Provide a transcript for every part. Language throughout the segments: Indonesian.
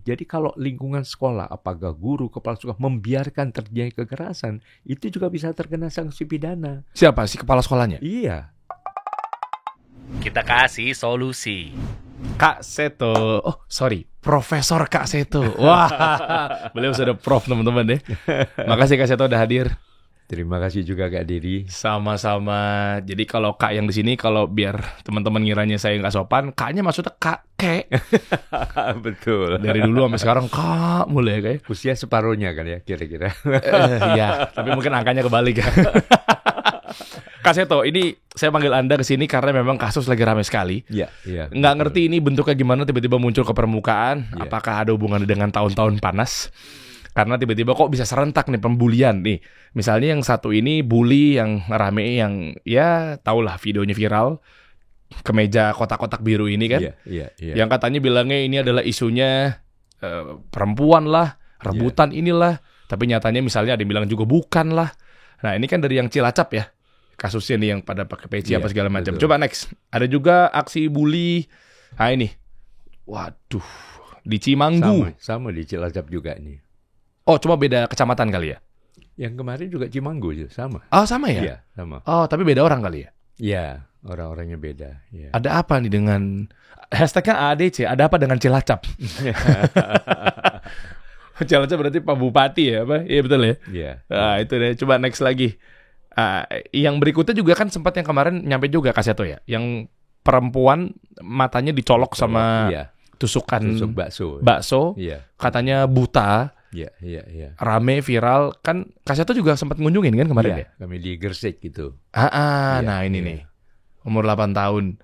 Jadi kalau lingkungan sekolah, apakah guru, kepala sekolah membiarkan terjadi kekerasan, itu juga bisa terkena sanksi pidana. Siapa sih kepala sekolahnya? Iya. Kita kasih solusi. Kak Seto. Oh, sorry. Profesor Kak Seto. Wah, beliau sudah prof teman-teman deh. Makasih Kak Seto udah hadir. Terima kasih juga Kak Diri. Sama-sama. Jadi kalau Kak yang di sini, kalau biar teman-teman ngiranya saya nggak sopan, Kaknya maksudnya Kak Kek. Betul. Dari dulu sampai sekarang Kak mulai kayak. Usia separuhnya kan ya kira-kira. Ya, tapi mungkin angkanya kebalik. Kak Seto, ini saya panggil Anda ke sini karena memang kasus lagi ramai sekali. Iya, iya. Nggak ngerti ini bentuknya gimana tiba-tiba muncul ke permukaan. Iya. Apakah ada hubungannya dengan tahun-tahun panas? Karena tiba-tiba kok bisa serentak nih pembulian nih. Misalnya yang satu ini bully yang rame, yang ya tahulah videonya viral. Kemeja kotak-kotak biru ini kan. Iya, iya, iya. Yang katanya bilangnya ini adalah isunya perempuan lah, rebutan inilah. Tapi nyatanya misalnya ada yang bilang juga bukan lah. Nah ini kan dari yang Cilacap ya. Kasusnya nih yang pada pakai peci apa segala macam. Betul. Coba next. Ada juga aksi bully. Nah ini. Waduh. Di Cimanggu. Sama di Cilacap juga nih. Oh, cuma beda kecamatan kali ya? Yang kemarin juga Cimanggu juga sama. Oh, sama ya? Iya, sama. Oh, tapi beda orang kali ya? Iya, orang-orangnya beda. Ya. Ada apa nih dengan hashtagnya ADC? Ada apa dengan Cilacap? Cilacap berarti Pak Bupati ya? Apa? Iya betul ya? Iya. Nah, itu deh. Coba next lagi. Yang berikutnya juga kan sempat yang kemarin nyampe juga Kak Seto ya? Yang perempuan matanya dicolok sama Iya. tusukan Tusuk bakso. bakso. Iya. Katanya buta. Iya, iya, iya. Rame, viral. Kan Kak Seto juga sempat ngunjungin kan kemarin ya? Kami di Gresik gitu. Iya, nah ini nih. Umur 8 tahun.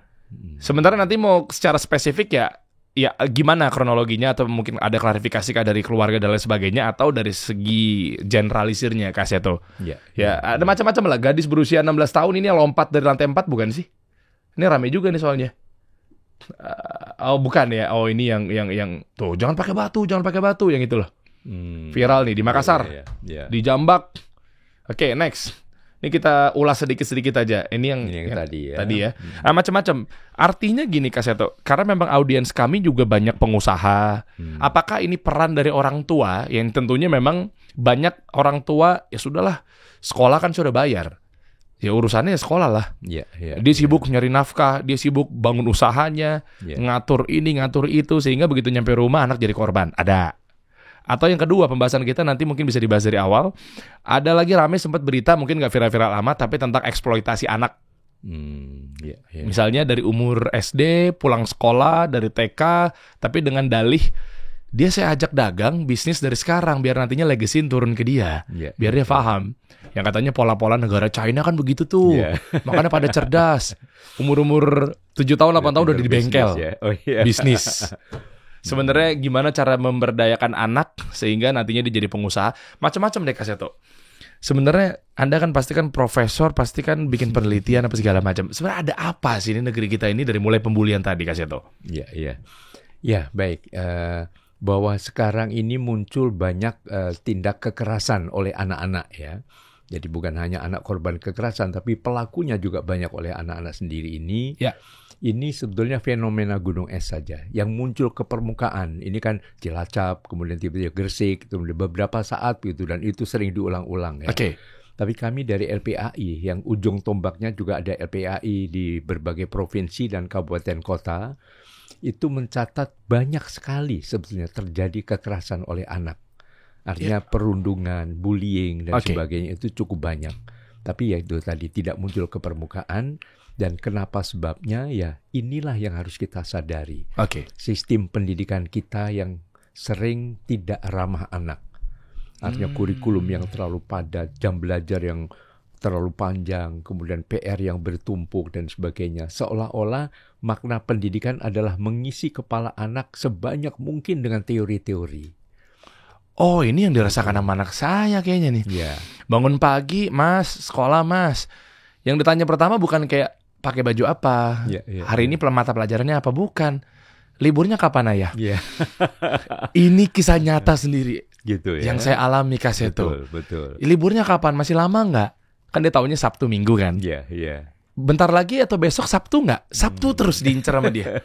Sementara nanti mau secara spesifik ya gimana kronologinya atau mungkin ada klarifikasi Kak dari keluarga dan lain sebagainya atau dari segi generalisirnya Kak Seto. Iya. Ya, ada macam-macam lah. Gadis berusia 16 tahun ini yang lompat dari lantai 4 bukan sih? Ini rame juga nih soalnya. Oh, bukan ya. Oh, ini yang tuh jangan pakai batu yang itu loh. Viral nih di Makassar. Iya. Di Jambak. Oke, next. Ini kita ulas sedikit-sedikit aja. Ini yang tadi ya. Tadi ya. Macam-macam. Artinya gini Kak Seto, karena memang audiens kami juga banyak pengusaha. Apakah ini peran dari orang tua yang tentunya memang banyak orang tua ya sudahlah, sekolah kan sudah bayar. Ya urusannya ya sekolah lah. Iya, iya. Dia sibuk nyari nafkah, dia sibuk bangun usahanya, ngatur ini, ngatur itu, sehingga begitu nyampe rumah anak jadi korban. Ada. Atau yang kedua, pembahasan kita nanti mungkin bisa dibahas dari awal. Ada lagi rame sempat berita, mungkin gak viral-viral amat, tapi tentang eksploitasi anak. Iya. Misalnya dari umur SD, pulang sekolah, dari TK, tapi dengan dalih, dia saya ajak dagang, bisnis dari sekarang, biar nantinya legacy turun ke dia. Biar dia paham. Yang katanya pola-pola negara China kan begitu tuh. Makanya pada cerdas. Umur-umur 7 tahun, 8 tahun udah di bengkel. Bisnis. Sebenarnya gimana cara memberdayakan anak sehingga nantinya dia jadi pengusaha. Macam-macam deh Kak Seto. Sebenarnya Anda kan pasti kan profesor, pasti kan bikin penelitian apa segala macam. Sebenarnya ada apa sih ini negeri kita ini dari mulai pembulian tadi Kak Seto? Iya. Ya, baik. Bahwa sekarang ini muncul banyak tindak kekerasan oleh anak-anak ya. Jadi bukan hanya anak korban kekerasan, tapi pelakunya juga banyak oleh anak-anak sendiri ini. Ya. Ini sebetulnya fenomena gunung es saja yang muncul ke permukaan. Ini kan Cilacap, kemudian tiba-tiba Gresik, kemudian beberapa saat gitu, dan itu sering diulang-ulang ya. Oke. Tapi kami dari LPAI yang ujung tombaknya juga ada LPAI di berbagai provinsi dan kabupaten kota, itu mencatat banyak sekali sebetulnya terjadi kekerasan oleh anak. Artinya perundungan, bullying dan sebagainya itu cukup banyak. Tapi ya itu tadi tidak muncul ke permukaan. Dan kenapa sebabnya? Ya inilah yang harus kita sadari. Sistem pendidikan kita yang sering tidak ramah anak. Artinya kurikulum yang terlalu padat, jam belajar yang terlalu panjang, kemudian PR yang bertumpuk dan sebagainya. Seolah-olah makna pendidikan adalah mengisi kepala anak sebanyak mungkin dengan teori-teori. Oh, ini yang dirasakan sama anak saya kayaknya nih. Bangun pagi, Mas, sekolah Mas. Yang ditanya pertama bukan kayak pakai baju apa, hari ini mata pelajarannya apa, bukan. Liburnya kapan Ayah? Ini kisah nyata sendiri. Gitu ya. Yang saya alami Kak Seto. Betul. Liburnya kapan? Masih lama nggak? Kan dia taunya Sabtu Minggu kan. Iya. bentar lagi atau besok Sabtu nggak? Sabtu terus diincar sama dia.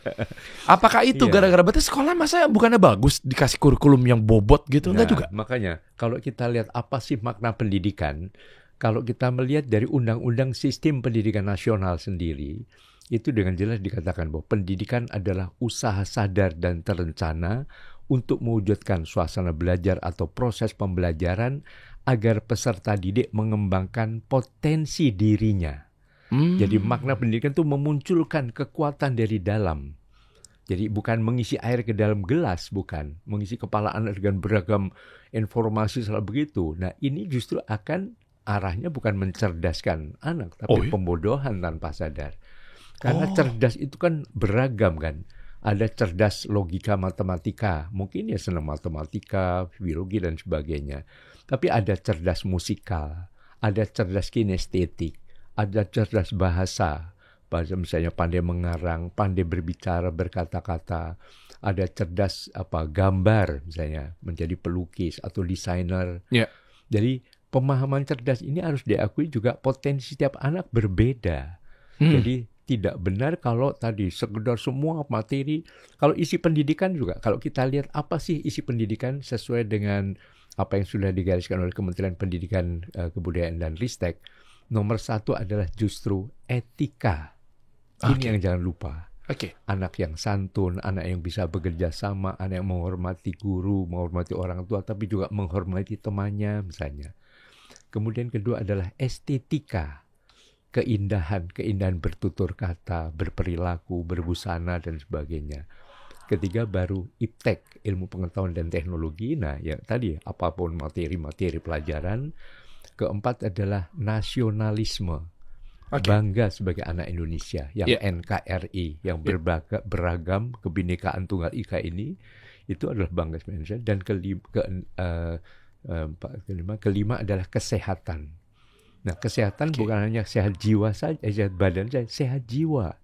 Apakah itu gara-gara berarti sekolah masa bukannya bagus dikasih kurikulum yang bobot gitu? Enggak juga? Makanya kalau kita lihat apa sih makna pendidikan, kalau kita melihat dari Undang-Undang Sistem Pendidikan Nasional sendiri, itu dengan jelas dikatakan bahwa pendidikan adalah usaha sadar dan terencana untuk mewujudkan suasana belajar atau proses pembelajaran agar peserta didik mengembangkan potensi dirinya. Jadi makna pendidikan itu memunculkan kekuatan dari dalam. Jadi bukan mengisi air ke dalam gelas, bukan. Mengisi kepala anak dengan beragam informasi selalu begitu. Nah ini justru akan arahnya bukan mencerdaskan anak, tapi pembodohan tanpa sadar. Karena cerdas itu kan beragam kan. Ada cerdas logika matematika, mungkin ya senang matematika, biologi dan sebagainya. Tapi ada cerdas musikal, ada cerdas kinestetik, ada cerdas bahasa misalnya pandai mengarang, pandai berbicara, berkata-kata. Ada cerdas gambar misalnya, menjadi pelukis atau desainer. Jadi pemahaman cerdas ini harus diakui juga potensi setiap anak berbeda. Jadi tidak benar kalau tadi sekedar semua materi. Kalau isi pendidikan juga, kalau kita lihat apa sih isi pendidikan sesuai dengan apa yang sudah digariskan oleh Kementerian Pendidikan, Kebudayaan dan Ristek, nomor 1 adalah justru etika. Ini yang jangan lupa. Anak yang santun, anak yang bisa bekerja sama, anak yang menghormati guru, menghormati orang tua, tapi juga menghormati temannya misalnya. Kemudian kedua adalah estetika. Keindahan bertutur kata, berperilaku, berbusana dan sebagainya. Ketiga baru iptek, ilmu pengetahuan dan teknologi. Nah, ya tadi apapun materi pelajaran. Keempat adalah nasionalisme. Bangga sebagai anak Indonesia yang NKRI, yang beragam kebinekaan tunggal ika ini, itu adalah bangga sebagai Indonesia. Dan kelima adalah kesehatan. Nah, kesehatan bukan hanya sehat jiwa saja, sehat badan saja, sehat jiwa.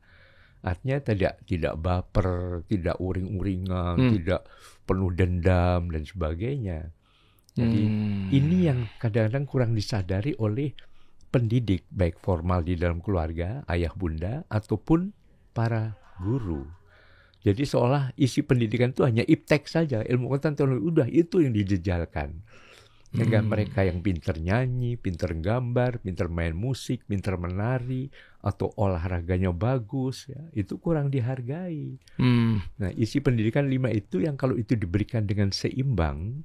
Artinya tidak baper, tidak uring-uringan, tidak penuh dendam dan sebagainya. Jadi ini yang kadang-kadang kurang disadari oleh pendidik, baik formal di dalam keluarga, ayah bunda, ataupun para guru. Jadi seolah isi pendidikan itu hanya iptek saja, ilmu pengetahuan teknologi, udah itu yang dijejalkan. Sehingga mereka yang pintar nyanyi, pintar gambar, pintar main musik, pintar menari, atau olahraganya bagus, ya, itu kurang dihargai. Nah, isi pendidikan 5 itu yang kalau itu diberikan dengan seimbang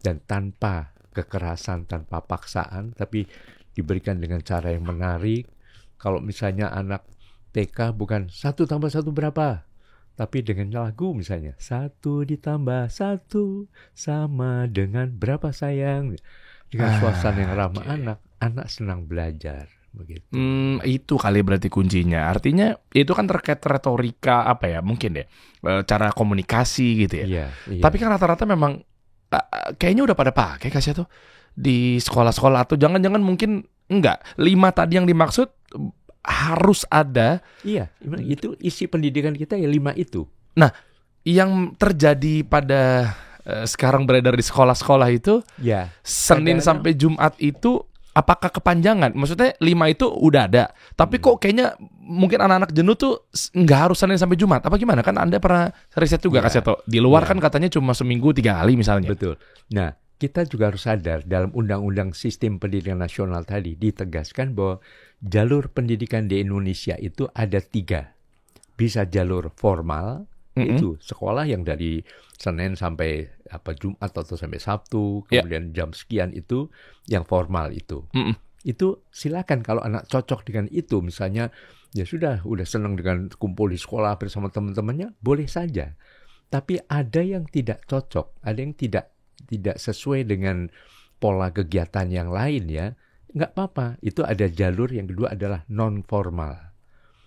dan tanpa kekerasan, tanpa paksaan, tapi diberikan dengan cara yang menarik. Kalau misalnya anak TK bukan 1 tambah 1 berapa? Tapi dengan lagu misalnya 1 ditambah 1 sama dengan berapa sayang. Dengan suasana yang ramah anak senang belajar. Begitu. Itu kali berarti kuncinya. Artinya itu kan terkait retorika mungkin cara komunikasi gitu ya. Iya. Tapi kan rata-rata memang kayaknya udah pada pakai kasih tuh di sekolah-sekolah, atau jangan-jangan mungkin enggak. 5 tadi yang dimaksud harus ada. Iya, itu isi pendidikan kita ya 5 itu. Nah, yang terjadi pada sekarang beredar di sekolah-sekolah itu, Senin sampai Jumat itu apakah kepanjangan? Maksudnya 5 itu udah ada, tapi kok kayaknya mungkin anak-anak jenuh tuh nggak harus Senin sampai Jumat. Apa gimana? Kan Anda pernah riset juga Kak Seto. Di luar kan katanya cuma seminggu 3 kali misalnya. Betul. Nah, kita juga harus sadar dalam Undang-Undang Sistem Pendidikan Nasional tadi ditegaskan bahwa jalur pendidikan di Indonesia itu ada 3. Bisa jalur formal, itu sekolah yang dari Senin sampai Jumat atau sampai Sabtu, kemudian jam sekian itu yang formal itu. Itu silakan kalau anak cocok dengan itu, misalnya ya udah senang dengan kumpul di sekolah bersama teman-temannya, boleh saja. Tapi ada yang tidak cocok, ada yang tidak sesuai dengan pola kegiatan yang lain ya, nggak apa-apa. Itu ada jalur yang kedua adalah non-formal.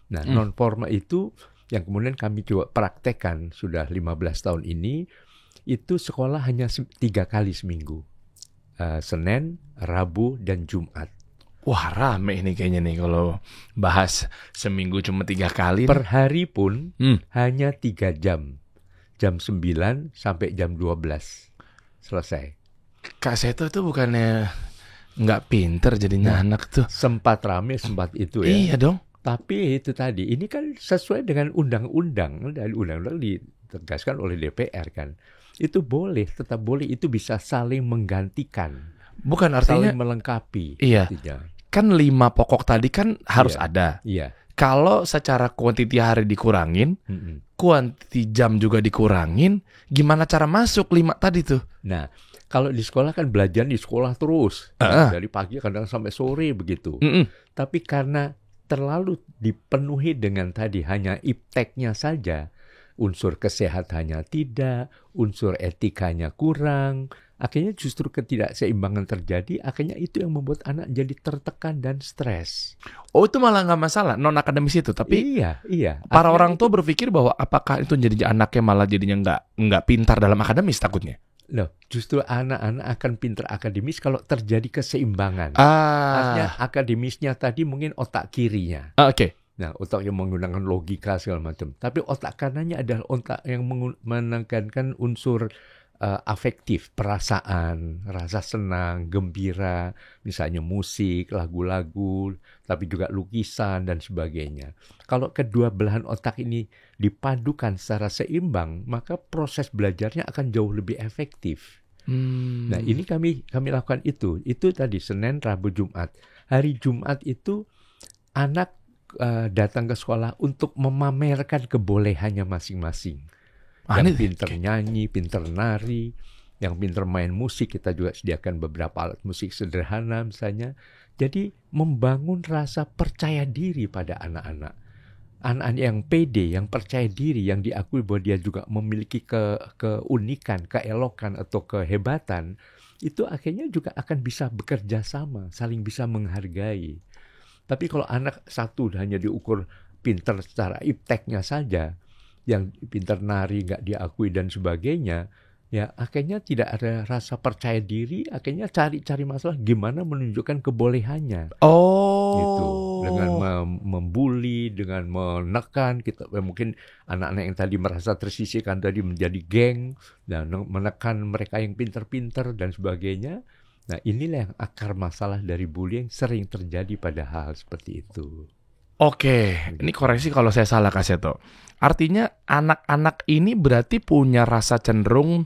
Nah, non-formal itu yang kemudian kami coba praktekkan sudah 15 tahun ini, itu sekolah hanya 3 kali seminggu. Senin, Rabu, dan Jumat. Wah, rame ini kayaknya nih kalau bahas seminggu cuma 3 kali. Per hari pun hanya 3 jam. Jam 9 sampai jam 12. Selesai. Kak Seto tuh bukannya nggak pinter jadinya anak tuh. Sempat rame, sempat itu ya. Iya dong. Tapi itu tadi, ini kan sesuai dengan undang-undang, dan undang-undang ditegaskan oleh DPR kan. Itu boleh, tetap boleh, itu bisa saling menggantikan. Bukan artinya saling melengkapi. Iya. Kan 5 pokok tadi kan harus ada. Iya. Kalau secara kuantiti hari dikurangin, kuantiti jam juga dikurangin, gimana cara masuk 5 tadi tuh? Nah, kalau di sekolah kan belajar di sekolah terus. Dari pagi kadang sampai sore begitu. Tapi karena terlalu dipenuhi dengan tadi hanya ipteknya saja, unsur kesehatannya tidak, unsur etikanya kurang, akhirnya justru ketidakseimbangan terjadi, akhirnya itu yang membuat anak jadi tertekan dan stres. Oh, itu malah nggak masalah, non akademis itu, tapi iya. Para orang tua berpikir bahwa apakah itu jadi anaknya malah jadinya nggak pintar dalam akademis takutnya. Loh, justru anak-anak akan pintar akademis kalau terjadi keseimbangan. Artinya akademisnya tadi mungkin otak kirinya. Oke. Nah, otak yang menggunakan logika segala macam. Tapi otak kanannya adalah otak yang menekankan unsur afektif, perasaan, rasa senang, gembira, misalnya musik, lagu-lagu, tapi juga lukisan dan sebagainya. Kalau kedua belahan otak ini dipadukan secara seimbang, maka proses belajarnya akan jauh lebih efektif. Nah, ini kami lakukan itu. Itu tadi Senin, Rabu, Jumat. Hari Jumat itu anak datang ke sekolah untuk memamerkan kebolehannya masing-masing. Yang pinter nyanyi, pinter nari, yang pinter main musik, kita juga sediakan beberapa alat musik sederhana misalnya. Jadi membangun rasa percaya diri pada anak-anak. Anak-anak yang pede, yang percaya diri, yang diakui bahwa dia juga memiliki keunikan, keelokan atau kehebatan, itu akhirnya juga akan bisa bekerja sama, saling bisa menghargai. Tapi kalau anak satu hanya diukur pinter secara ipteknya saja, yang pintar nari nggak diakui dan sebagainya, ya akhirnya tidak ada rasa percaya diri, akhirnya cari masalah gimana menunjukkan kebolehannya. Gitu. Dengan membuli, dengan menekan, kita mungkin anak-anak yang tadi merasa tersisihkan tadi menjadi geng, dan menekan mereka yang pintar-pintar dan sebagainya. Nah, inilah yang akar masalah dari bullying sering terjadi pada hal seperti itu. Oke, ini koreksi kalau saya salah, Kak Seto. Artinya anak-anak ini berarti punya rasa cenderung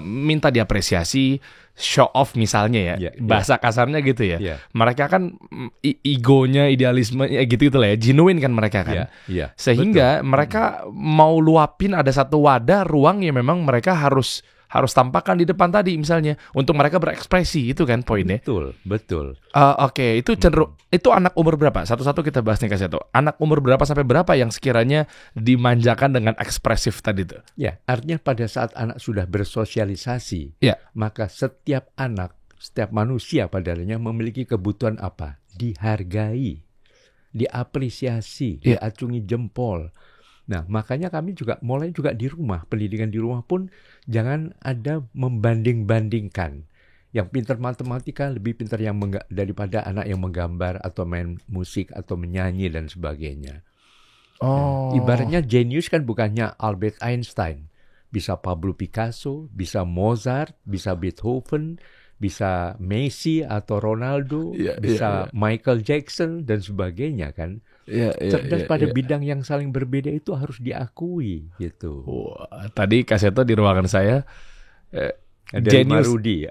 minta diapresiasi, show off misalnya ya, bahasa kasarnya gitu ya. Mereka kan egonya, idealisme gitu lah ya, genuine kan mereka kan. Sehingga betul. Mereka mau luapin ada satu wadah, ruang yang memang mereka harus tampakkan di depan tadi misalnya untuk mereka berekspresi, itu kan poinnya. Betul. Oke, itu cenderung itu anak umur berapa? Satu-satu kita bahas nih, Kak Seto. Anak umur berapa sampai berapa yang sekiranya dimanjakan dengan ekspresif tadi itu? Ya, artinya pada saat anak sudah bersosialisasi, maka setiap manusia pada akhirnya memiliki kebutuhan apa? Dihargai, diapresiasi, diacungi jempol. Nah, makanya kami juga mulai juga di rumah, pendidikan di rumah pun jangan ada membanding-bandingkan. Yang pintar matematika lebih pintar daripada anak yang menggambar atau main musik atau menyanyi dan sebagainya. Ibaratnya jenius kan bukannya Albert Einstein. Bisa Pablo Picasso, bisa Mozart, bisa Beethoven, bisa Messi atau Ronaldo, bisa Michael Jackson dan sebagainya kan. Cerdas pada bidang yang saling berbeda itu harus diakui gitu. Tadi Kak Seto di ruangan saya Genius Rudy.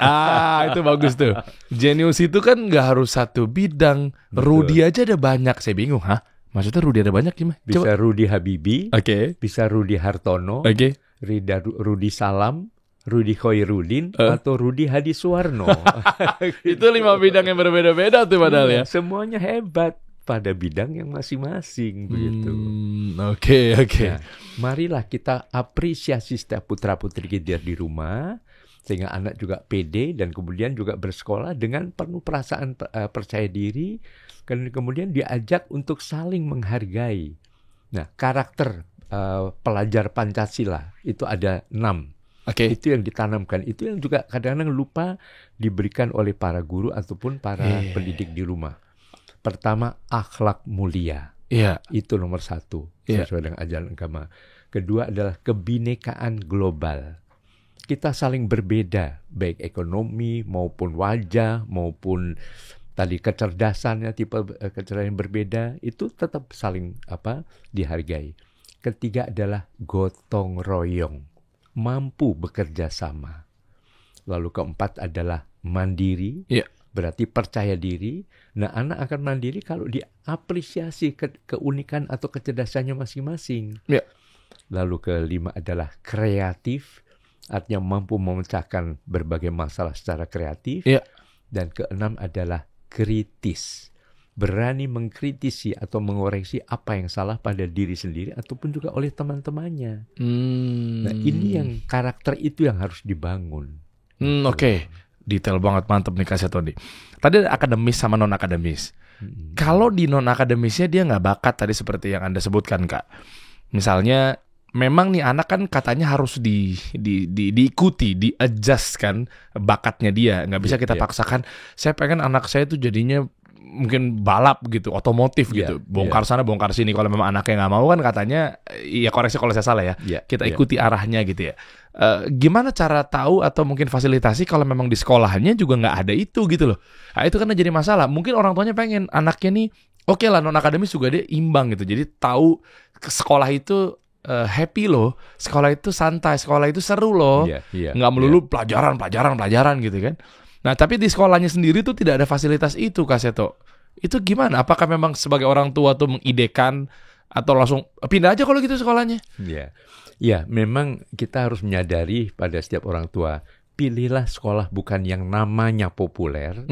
Itu bagus tuh. Genius itu kan nggak harus satu bidang. Rudy aja ada banyak. Saya bingung, maksudnya Rudy ada banyak gimana? Bisa Rudy Habibi, bisa Rudy Hartono, Rudy Salam, Rudy Khoirudin, atau Rudy Hadi Suwarno. Itu 5 bidang yang berbeda-beda tuh padahal ya. Semuanya hebat pada bidang yang masing-masing begitu. Oke. Nah, marilah kita apresiasi setiap putra-putri kita di rumah, sehingga anak juga pede dan kemudian juga bersekolah dengan penuh perasaan percaya diri, dan kemudian diajak untuk saling menghargai. Nah, karakter pelajar Pancasila itu ada 6. Itu yang ditanamkan, itu yang juga kadang-kadang lupa diberikan oleh para guru ataupun para pendidik di rumah. Pertama, akhlak mulia. Itu nomor 1 sesuai dengan ajaran agama. Kedua adalah kebinekaan global. Kita saling berbeda, baik ekonomi maupun wajah maupun tadi kecerdasannya, tipe kecerdasan yang berbeda, itu tetap saling dihargai. Ketiga adalah gotong royong, mampu bekerja sama. Lalu keempat adalah mandiri, berarti percaya diri. Nah, anak akan mandiri kalau diapresiasi keunikan atau kecerdasannya masing-masing. Lalu kelima adalah kreatif, artinya mampu memecahkan berbagai masalah secara kreatif. Dan keenam adalah kritis, berani mengkritisi atau mengoreksi apa yang salah pada diri sendiri ataupun juga oleh teman-temannya. Nah, ini yang karakter itu yang harus dibangun. Oke. Detail banget, mantep nih Kak Seto nih. Tadi ada akademis sama non-akademis. Kalau di non-akademisnya dia nggak bakat tadi seperti yang Anda sebutkan, Kak. Misalnya, memang nih anak kan katanya harus diikuti, di-adjust kan bakatnya dia. Nggak bisa kita paksakan, saya pengen anak saya tuh jadinya mungkin balap gitu, otomotif gitu. Bongkar sana, bongkar sini. Kalau memang anaknya nggak mau kan katanya, ya koreksi kalau saya salah ya. Kita ikuti arahnya gitu ya. Gimana cara tahu atau mungkin fasilitasi kalau memang di sekolahannya juga nggak ada itu gitu loh. Nah, itu kan jadi masalah. Mungkin orang tuanya pengen anaknya nih, oke lah non-akademis juga dia imbang gitu. Jadi tahu ke sekolah itu happy loh, sekolah itu santai, sekolah itu seru loh. Nggak melulu pelajaran gitu kan. Nah, tapi di sekolahnya sendiri tuh tidak ada fasilitas itu, Kak Seto. Itu gimana? Apakah memang sebagai orang tua tuh mengidekan atau langsung pindah aja kalau gitu sekolahnya? Ya, memang kita harus menyadari pada setiap orang tua, pilihlah sekolah bukan yang namanya populer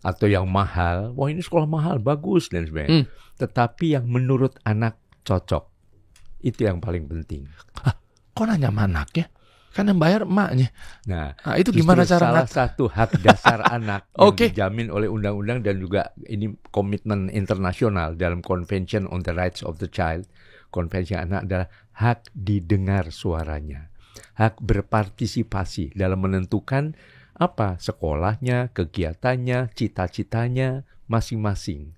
atau yang mahal. Wah, ini sekolah mahal, bagus dan sebagainya. Tetapi yang menurut anak cocok. Itu yang paling penting. Kok nanya sama anaknya? Kan yang bayar emaknya. Nah, itu gimana cara salah satu hak dasar anak yang dijamin oleh undang-undang dan juga ini komitmen internasional dalam Convention on the Rights of the Child. Konvensi anak adalah hak didengar suaranya, hak berpartisipasi dalam menentukan apa sekolahnya, kegiatannya, cita-citanya masing-masing.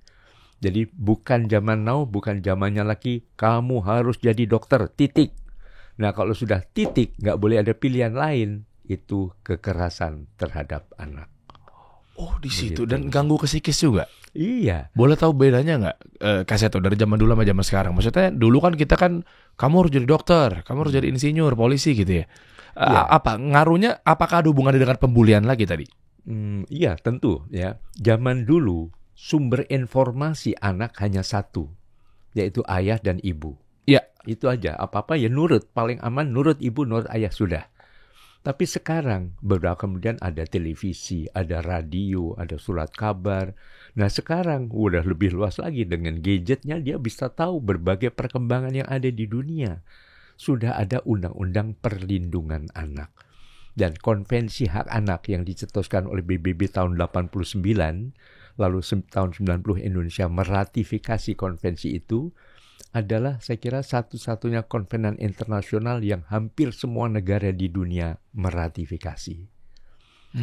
Jadi bukan zaman now, bukan zamannya lagi kamu harus jadi dokter, titik. Nah, kalau sudah titik, nggak boleh ada pilihan lain. Itu kekerasan terhadap anak. Oh, di situ. Dan ganggu ke psikis juga? Iya. Boleh tahu bedanya nggak, Kak Seto, dari zaman dulu sama zaman sekarang? Maksudnya dulu kan kita kan, kamu harus jadi dokter, kamu harus jadi insinyur, polisi gitu ya. Apa ngaruhnya, apakah ada hubungannya dengan pembulian lagi tadi? Iya, tentu ya. Zaman dulu, sumber informasi anak hanya satu, yaitu ayah dan ibu. Itu aja, apa-apa ya nurut, paling aman nurut ibu, nurut ayah, sudah. Tapi sekarang, beberapa kemudian ada televisi, ada radio, ada surat kabar. Nah sekarang udah lebih luas lagi dengan gadgetnya, dia bisa tahu berbagai perkembangan yang ada di dunia. Sudah ada undang-undang perlindungan anak. Dan konvensi hak anak yang dicetuskan oleh PBB tahun 89, lalu tahun 90 Indonesia meratifikasi konvensi itu, adalah saya kira satu-satunya konvenan internasional yang hampir semua negara di dunia meratifikasi.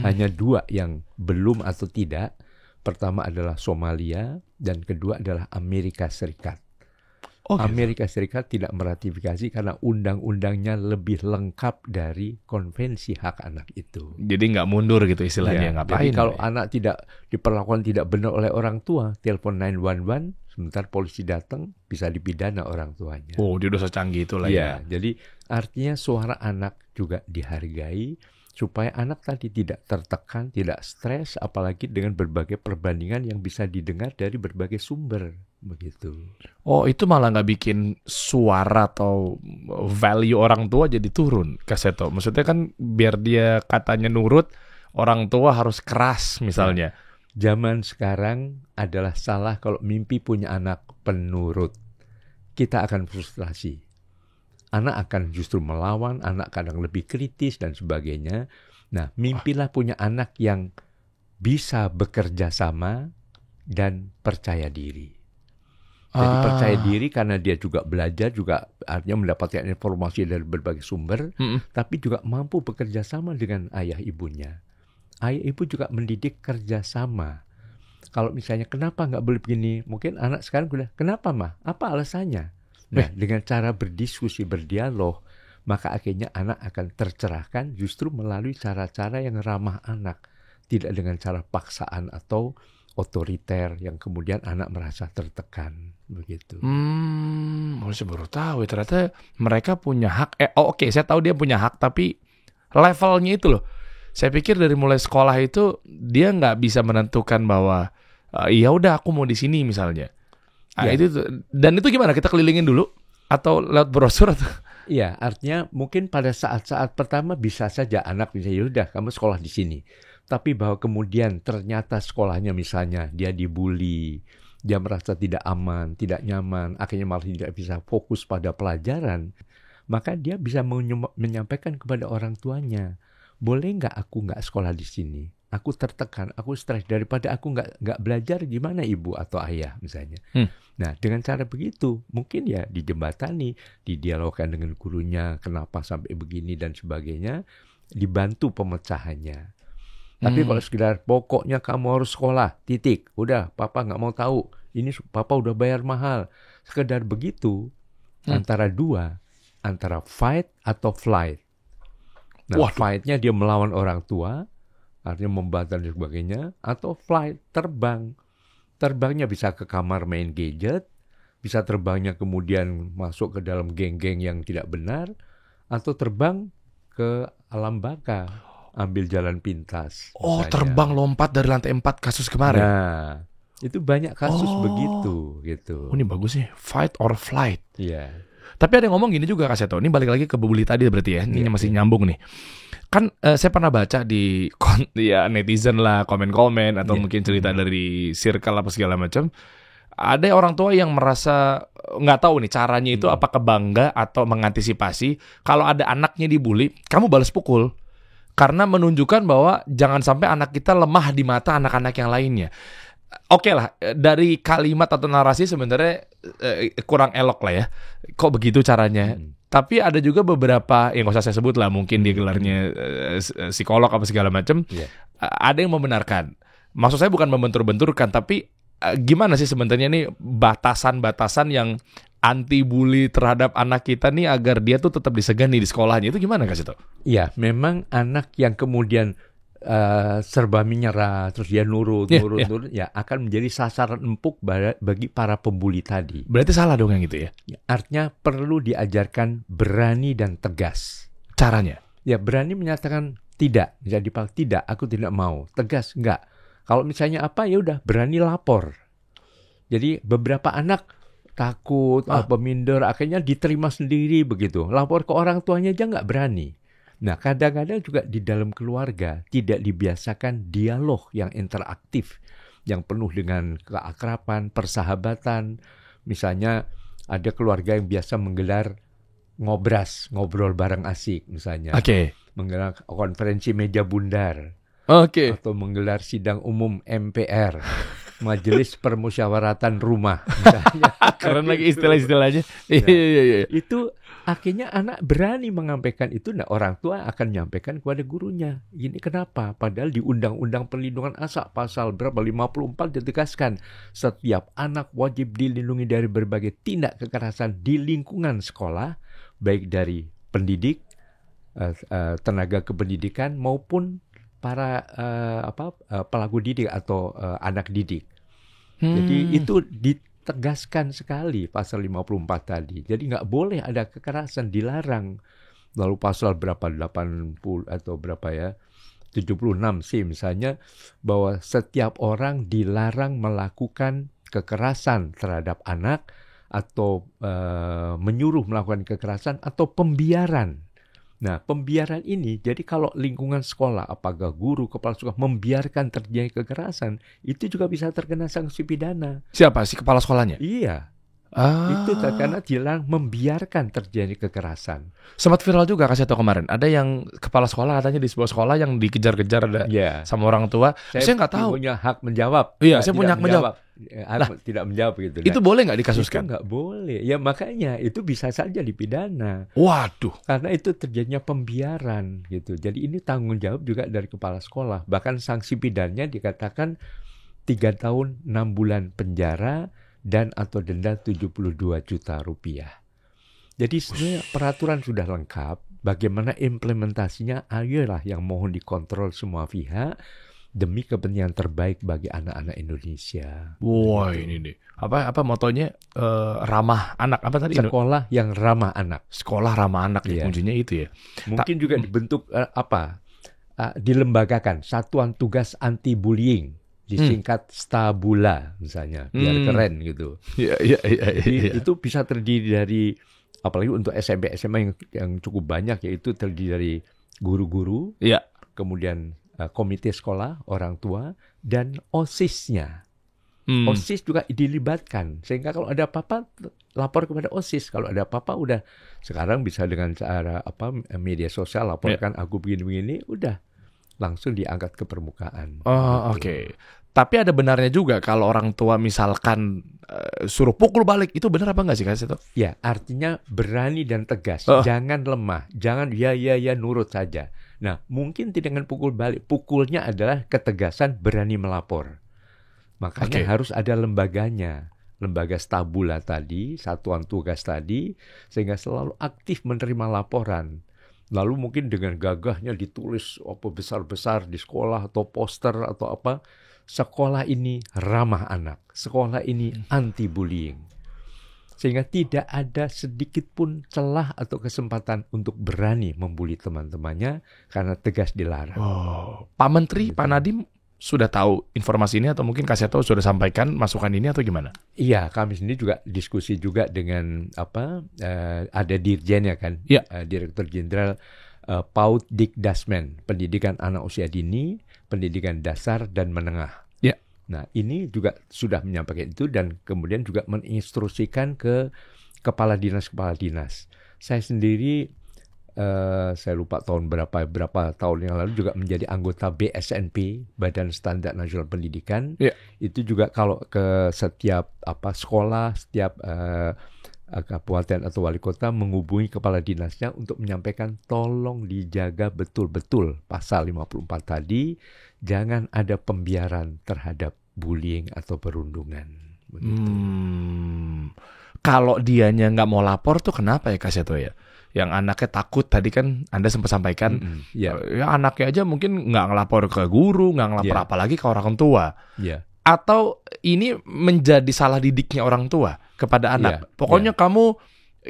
Hanya dua yang belum atau tidak. Pertama adalah Somalia dan kedua adalah Amerika Serikat. Amerika Serikat tidak meratifikasi karena undang-undangnya lebih lengkap dari konvensi hak anak itu. Jadi nggak mundur gitu istilahnya, ngapain? Jadi kalau anak tidak diperlakukan tidak benar oleh orang tua, telepon 911, sebentar polisi datang, bisa dipidana orang tuanya. Oh, dia udah secanggih itu lah ya. Jadi artinya suara anak juga dihargai, supaya anak tadi tidak tertekan, tidak stres, apalagi dengan berbagai perbandingan yang bisa didengar dari berbagai sumber, begitu. Oh, itu malah nggak bikin suara atau value orang tua jadi turun, Kak Seto. Maksudnya kan biar dia katanya nurut, orang tua harus keras misalnya. Zaman sekarang adalah salah kalau mimpi punya anak penurut. Kita akan frustrasi. Anak akan justru melawan, anak kadang lebih kritis dan sebagainya. Nah, mimpilah punya anak yang bisa bekerja sama dan percaya diri. Jadi percaya diri karena dia juga belajar, juga artinya mendapatkan informasi dari berbagai sumber, tapi juga mampu bekerja sama dengan ayah ibunya. Ayah ibu juga mendidik kerjasama. Kalau misalnya kenapa nggak boleh begini, mungkin anak sekarang udah, kenapa mah? Apa alasannya? Nah, dengan cara berdiskusi, berdialog, maka akhirnya anak akan tercerahkan justru melalui cara-cara yang ramah anak. Tidak dengan cara paksaan atau otoriter yang kemudian anak merasa tertekan begitu. Saya baru tahu ya, ternyata mereka punya hak. Oke, saya tahu dia punya hak, tapi levelnya itu loh. Saya pikir dari mulai sekolah itu dia nggak bisa menentukan bahwa ya udah aku mau di sini misalnya. Dan itu gimana? Kita kelilingin dulu atau lewat brosur atau? Iya, artinya mungkin pada saat-saat pertama bisa saja anak bisa yaudah kamu sekolah di sini. Tapi bahwa kemudian ternyata sekolahnya misalnya dia dibully, dia merasa tidak aman, tidak nyaman, akhirnya malah tidak bisa fokus pada pelajaran, maka dia bisa menyampaikan kepada orang tuanya, boleh nggak aku nggak sekolah di sini? Aku tertekan, aku stres, daripada aku nggak belajar, gimana ibu atau ayah misalnya. Nah, dengan cara begitu mungkin ya dijembatani, didialogkan dengan gurunya, kenapa sampai begini dan sebagainya, dibantu pemecahannya. Tapi kalau sekedar pokoknya kamu harus sekolah, titik, udah papa nggak mau tahu, ini papa udah bayar mahal, sekedar begitu, antara fight atau flight. Nah, fight-nya dia melawan orang tua, artinya membantah dan sebagainya, atau flight, terbang. Terbangnya bisa ke kamar main gadget, bisa terbangnya kemudian masuk ke dalam geng-geng yang tidak benar, atau terbang ke alam baka, ambil jalan pintas. Misalnya. Terbang lompat dari lantai 4 kasus kemarin. Nah, itu banyak kasus begitu gitu. Ini bagus sih, fight or flight. Iya. Tapi ada yang ngomong gini juga Kak Seto, ini balik lagi ke bully tadi berarti ya, ini masih nyambung nih. Kan saya pernah baca di netizen lah, komen-komen atau mungkin cerita dari circle apa segala macam. Ada orang tua yang merasa nggak tahu nih caranya itu apakah bangga atau mengantisipasi kalau ada anaknya dibully, kamu balas pukul. Karena menunjukkan bahwa jangan sampai anak kita lemah di mata anak-anak yang lainnya. Oke lah, dari kalimat atau narasi sebenarnya kurang elok lah ya. Kok begitu caranya? Tapi ada juga beberapa, yang nggak usah saya sebut lah, mungkin dia gelarnya psikolog apa segala macam. Ada yang membenarkan. Maksud saya bukan membentur-benturkan, tapi gimana sih sebenarnya nih batasan-batasan yang anti bully terhadap anak kita nih agar dia tuh tetap disegani di sekolahnya, itu gimana Kak Sito? Iya, memang anak yang kemudian serba menyerah, terus dia nurut, ya akan menjadi sasaran empuk bagi para pembuli tadi. Berarti salah dong yang itu ya? Artinya perlu diajarkan berani dan tegas. Caranya? Ya berani menyatakan tidak, jadi tidak, aku tidak mau. Tegas enggak. Kalau misalnya apa ya udah berani lapor. Jadi beberapa anak takut, minder, akhirnya diterima sendiri begitu. Lapor ke orang tuanya aja nggak berani. Nah, kadang-kadang juga di dalam keluarga tidak dibiasakan dialog yang interaktif, yang penuh dengan keakraban, persahabatan. Misalnya ada keluarga yang biasa menggelar ngobras, ngobrol bareng asik misalnya. Menggelar konferensi meja bundar. Atau menggelar sidang umum MPR. Majelis Permusyawaratan Rumah misalnya. Keren lagi istilah-istilahnya. Itu akhirnya anak berani menyampaikan itu. Nah, orang tua akan menyampaikan kepada gurunya. Ini kenapa? Padahal di Undang-Undang Perlindungan Anak pasal berapa 54 ditegaskan setiap anak wajib dilindungi dari berbagai tindak kekerasan di lingkungan sekolah, baik dari pendidik, tenaga kependidikan maupun para pelaku didik atau anak didik. Jadi itu ditegaskan sekali pasal 54 tadi. Jadi nggak boleh ada kekerasan, dilarang. Lalu pasal berapa 80 atau berapa ya 76 sih misalnya, bahwa setiap orang dilarang melakukan kekerasan terhadap anak atau menyuruh melakukan kekerasan atau pembiaran. Nah, pembiaran ini, jadi kalau lingkungan sekolah, apakah guru, kepala sekolah membiarkan terjadi kekerasan, itu juga bisa terkena sanksi pidana. Siapa sih kepala sekolahnya? Iya. Itu karena dia membiarkan terjadi kekerasan. Sempat viral juga Kak Seto kemarin. Ada yang kepala sekolah katanya di sebuah sekolah yang dikejar-kejar sama orang tua. Saya nggak tahu. Saya punya hak menjawab. Iya, saya punya hak menjawab. Tidak menjawab gitu. Itu boleh nggak dikasuskan? Itu nggak boleh. Ya makanya itu bisa saja dipidana. Waduh. Karena itu terjadinya pembiaran gitu. Jadi ini tanggung jawab juga dari kepala sekolah. Bahkan sanksi pidananya dikatakan 3 tahun 6 bulan penjara dan atau denda 72 juta rupiah. Jadi sebenarnya peraturan sudah lengkap. Bagaimana implementasinya, ayolah yang mohon dikontrol semua pihak. demi kepentingan terbaik bagi anak-anak Indonesia. Wah, ini deh. Apa motonya? Ramah anak apa tadi? Sekolah yang ramah anak. Sekolah ramah anak ya, kuncinya itu ya. Mungkin juga dibentuk dilembagakan Satuan Tugas Anti Bullying, disingkat Stabula misalnya, biar keren gitu. Iya. Itu bisa terdiri dari, apalagi untuk SMP SMA yang cukup banyak, yaitu terdiri dari guru-guru, kemudian komite sekolah, orang tua, dan OSIS-nya. OSIS juga dilibatkan, sehingga kalau ada apa-apa lapor kepada OSIS. Kalau ada apa-apa udah sekarang bisa dengan cara media sosial, laporkan aku begini-begini, udah langsung diangkat ke permukaan. Oke. Tapi ada benarnya juga kalau orang tua misalkan suruh pukul balik, itu benar apa enggak sih Kak Seto? Ya, artinya berani dan tegas, jangan lemah, jangan ya nurut saja. Nah, mungkin tidak dengan pukul balik, pukulnya adalah ketegasan, berani melapor. Makanya harus ada lembaganya, lembaga Stabula tadi, satuan tugas tadi, sehingga selalu aktif menerima laporan. Lalu mungkin dengan gagahnya ditulis besar-besar di sekolah atau poster atau apa, sekolah ini ramah anak, sekolah ini anti bullying. Sehingga tidak ada sedikit pun celah atau kesempatan untuk berani membuli teman-temannya karena tegas dilarang. Pak Menteri, Pak Nadiem sudah tahu informasi ini atau mungkin Kak Seto sudah sampaikan masukan ini atau gimana? Iya, kami sendiri juga diskusi juga dengan ada dirjennya kan, Direktur Jenderal PAUD Dikdasmen, pendidikan anak usia dini, pendidikan dasar dan menengah. Nah, ini juga sudah menyampaikan itu dan kemudian juga menginstruksikan ke kepala dinas. Saya sendiri saya lupa tahun berapa tahun yang lalu juga menjadi anggota BSNP, Badan Standar Nasional Pendidikan. Itu juga kalau ke setiap sekolah, setiap kabupaten atau wali kota menghubungi kepala dinasnya untuk menyampaikan tolong dijaga betul-betul pasal 54 tadi, jangan ada pembiaran terhadap bullying atau perundungan. Kalau dianya nggak mau lapor tuh kenapa ya Kak Seto ya? Yang anaknya takut, tadi kan Anda sempat sampaikan, ya anaknya aja mungkin nggak ngelapor ke guru, nggak ngelapor apalagi ke orang tua. Atau ini menjadi salah didiknya orang tua kepada anak. Pokoknya kamu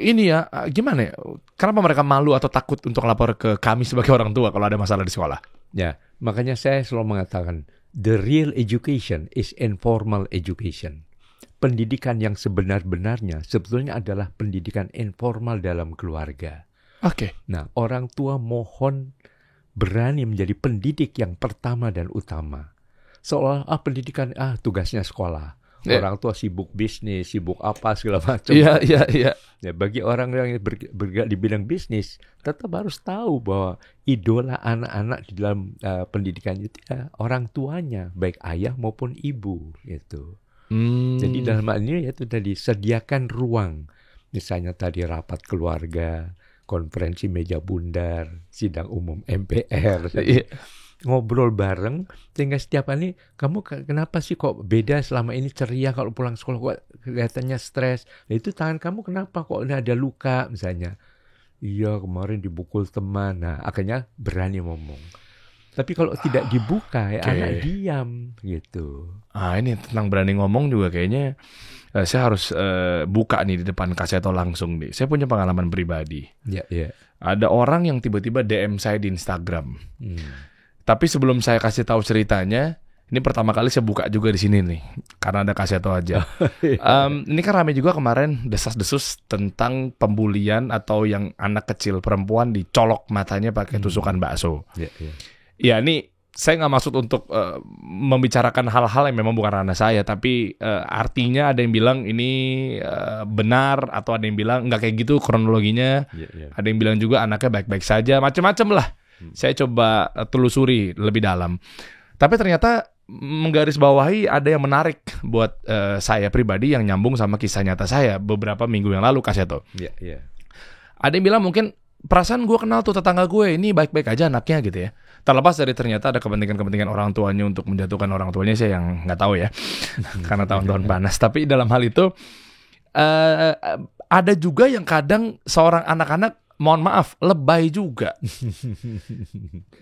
ini ya, gimana ya? Kenapa mereka malu atau takut untuk lapor ke kami sebagai orang tua kalau ada masalah di sekolah? Ya, makanya saya selalu mengatakan, the real education is informal education. Pendidikan yang sebenar-benarnya sebetulnya adalah pendidikan informal dalam keluarga. Nah, orang tua mohon berani menjadi pendidik yang pertama dan utama. Seolah pendidikan tugasnya sekolah. Orang tua sibuk bisnis, sibuk apa segala macam. Ya, bagi orang yang bergerak di bidang bisnis, tetap harus tahu bahwa idola anak-anak di dalam pendidikan itu orang tuanya, baik ayah maupun ibu gitu. Jadi dalam hal ini itu tadi sediakan ruang, misalnya tadi rapat keluarga, konferensi meja bundar, sidang umum MPR, ngobrol bareng, sehingga setiap kali kamu kenapa sih kok beda selama ini ceria, kalau pulang sekolah kok kelihatannya stres, itu tangan kamu kenapa kok ada luka misalnya, iya kemarin dibukul teman, nah akhirnya berani ngomong. Tapi kalau tidak dibuka anak diam gitu. Ini tentang berani ngomong juga kayaknya saya harus buka nih di depan Kak Seto langsung nih. Saya punya pengalaman pribadi. Ada orang yang tiba-tiba DM saya di Instagram. Tapi sebelum saya kasih tahu ceritanya, ini pertama kali saya buka juga di sini nih, karena ada Kak Seto aja. Ini kan ramai juga kemarin desas-desus tentang pembulian atau yang anak kecil perempuan dicolok matanya pakai tusukan bakso. Ya, ini saya nggak maksud untuk membicarakan hal-hal yang memang bukan ranah saya, tapi artinya ada yang bilang ini benar, atau ada yang bilang nggak kayak gitu kronologinya. Ada yang bilang juga anaknya baik-baik saja, macam-macam lah. Saya coba telusuri lebih dalam. Tapi ternyata menggarisbawahi ada yang menarik buat saya pribadi yang nyambung sama kisah nyata saya beberapa minggu yang lalu, Kak Seto. Ada yang bilang mungkin perasaan gue kenal tuh tetangga gue, ini baik-baik aja anaknya gitu ya. Terlepas dari ternyata ada kepentingan-kepentingan orang tuanya untuk menjatuhkan orang tuanya, saya yang nggak tahu ya, karena tahun-tahun panas. Tapi dalam hal itu ada juga yang kadang seorang anak-anak mohon maaf, lebay juga.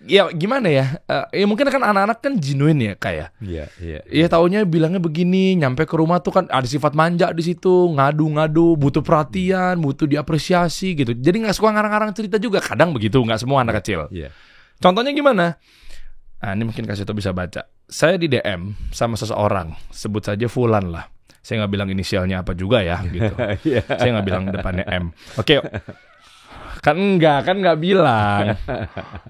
Ya gimana ya? Ya mungkin kan anak-anak kan genuine ya kayak. Iya. Ya taunya bilangnya begini, nyampe ke rumah tuh kan ada sifat manja di situ, ngadu-ngadu, butuh perhatian, butuh diapresiasi gitu. Jadi nggak suka ngarang-ngarang cerita juga. Kadang begitu, nggak semua anak kecil. Iya. Contohnya gimana? Nah, ini mungkin kasih tau bisa baca. Saya di DM sama seseorang, sebut saja Fulan lah. Saya nggak bilang inisialnya apa juga ya, gitu. Saya nggak bilang depannya M. Oke, kan nggak bilang.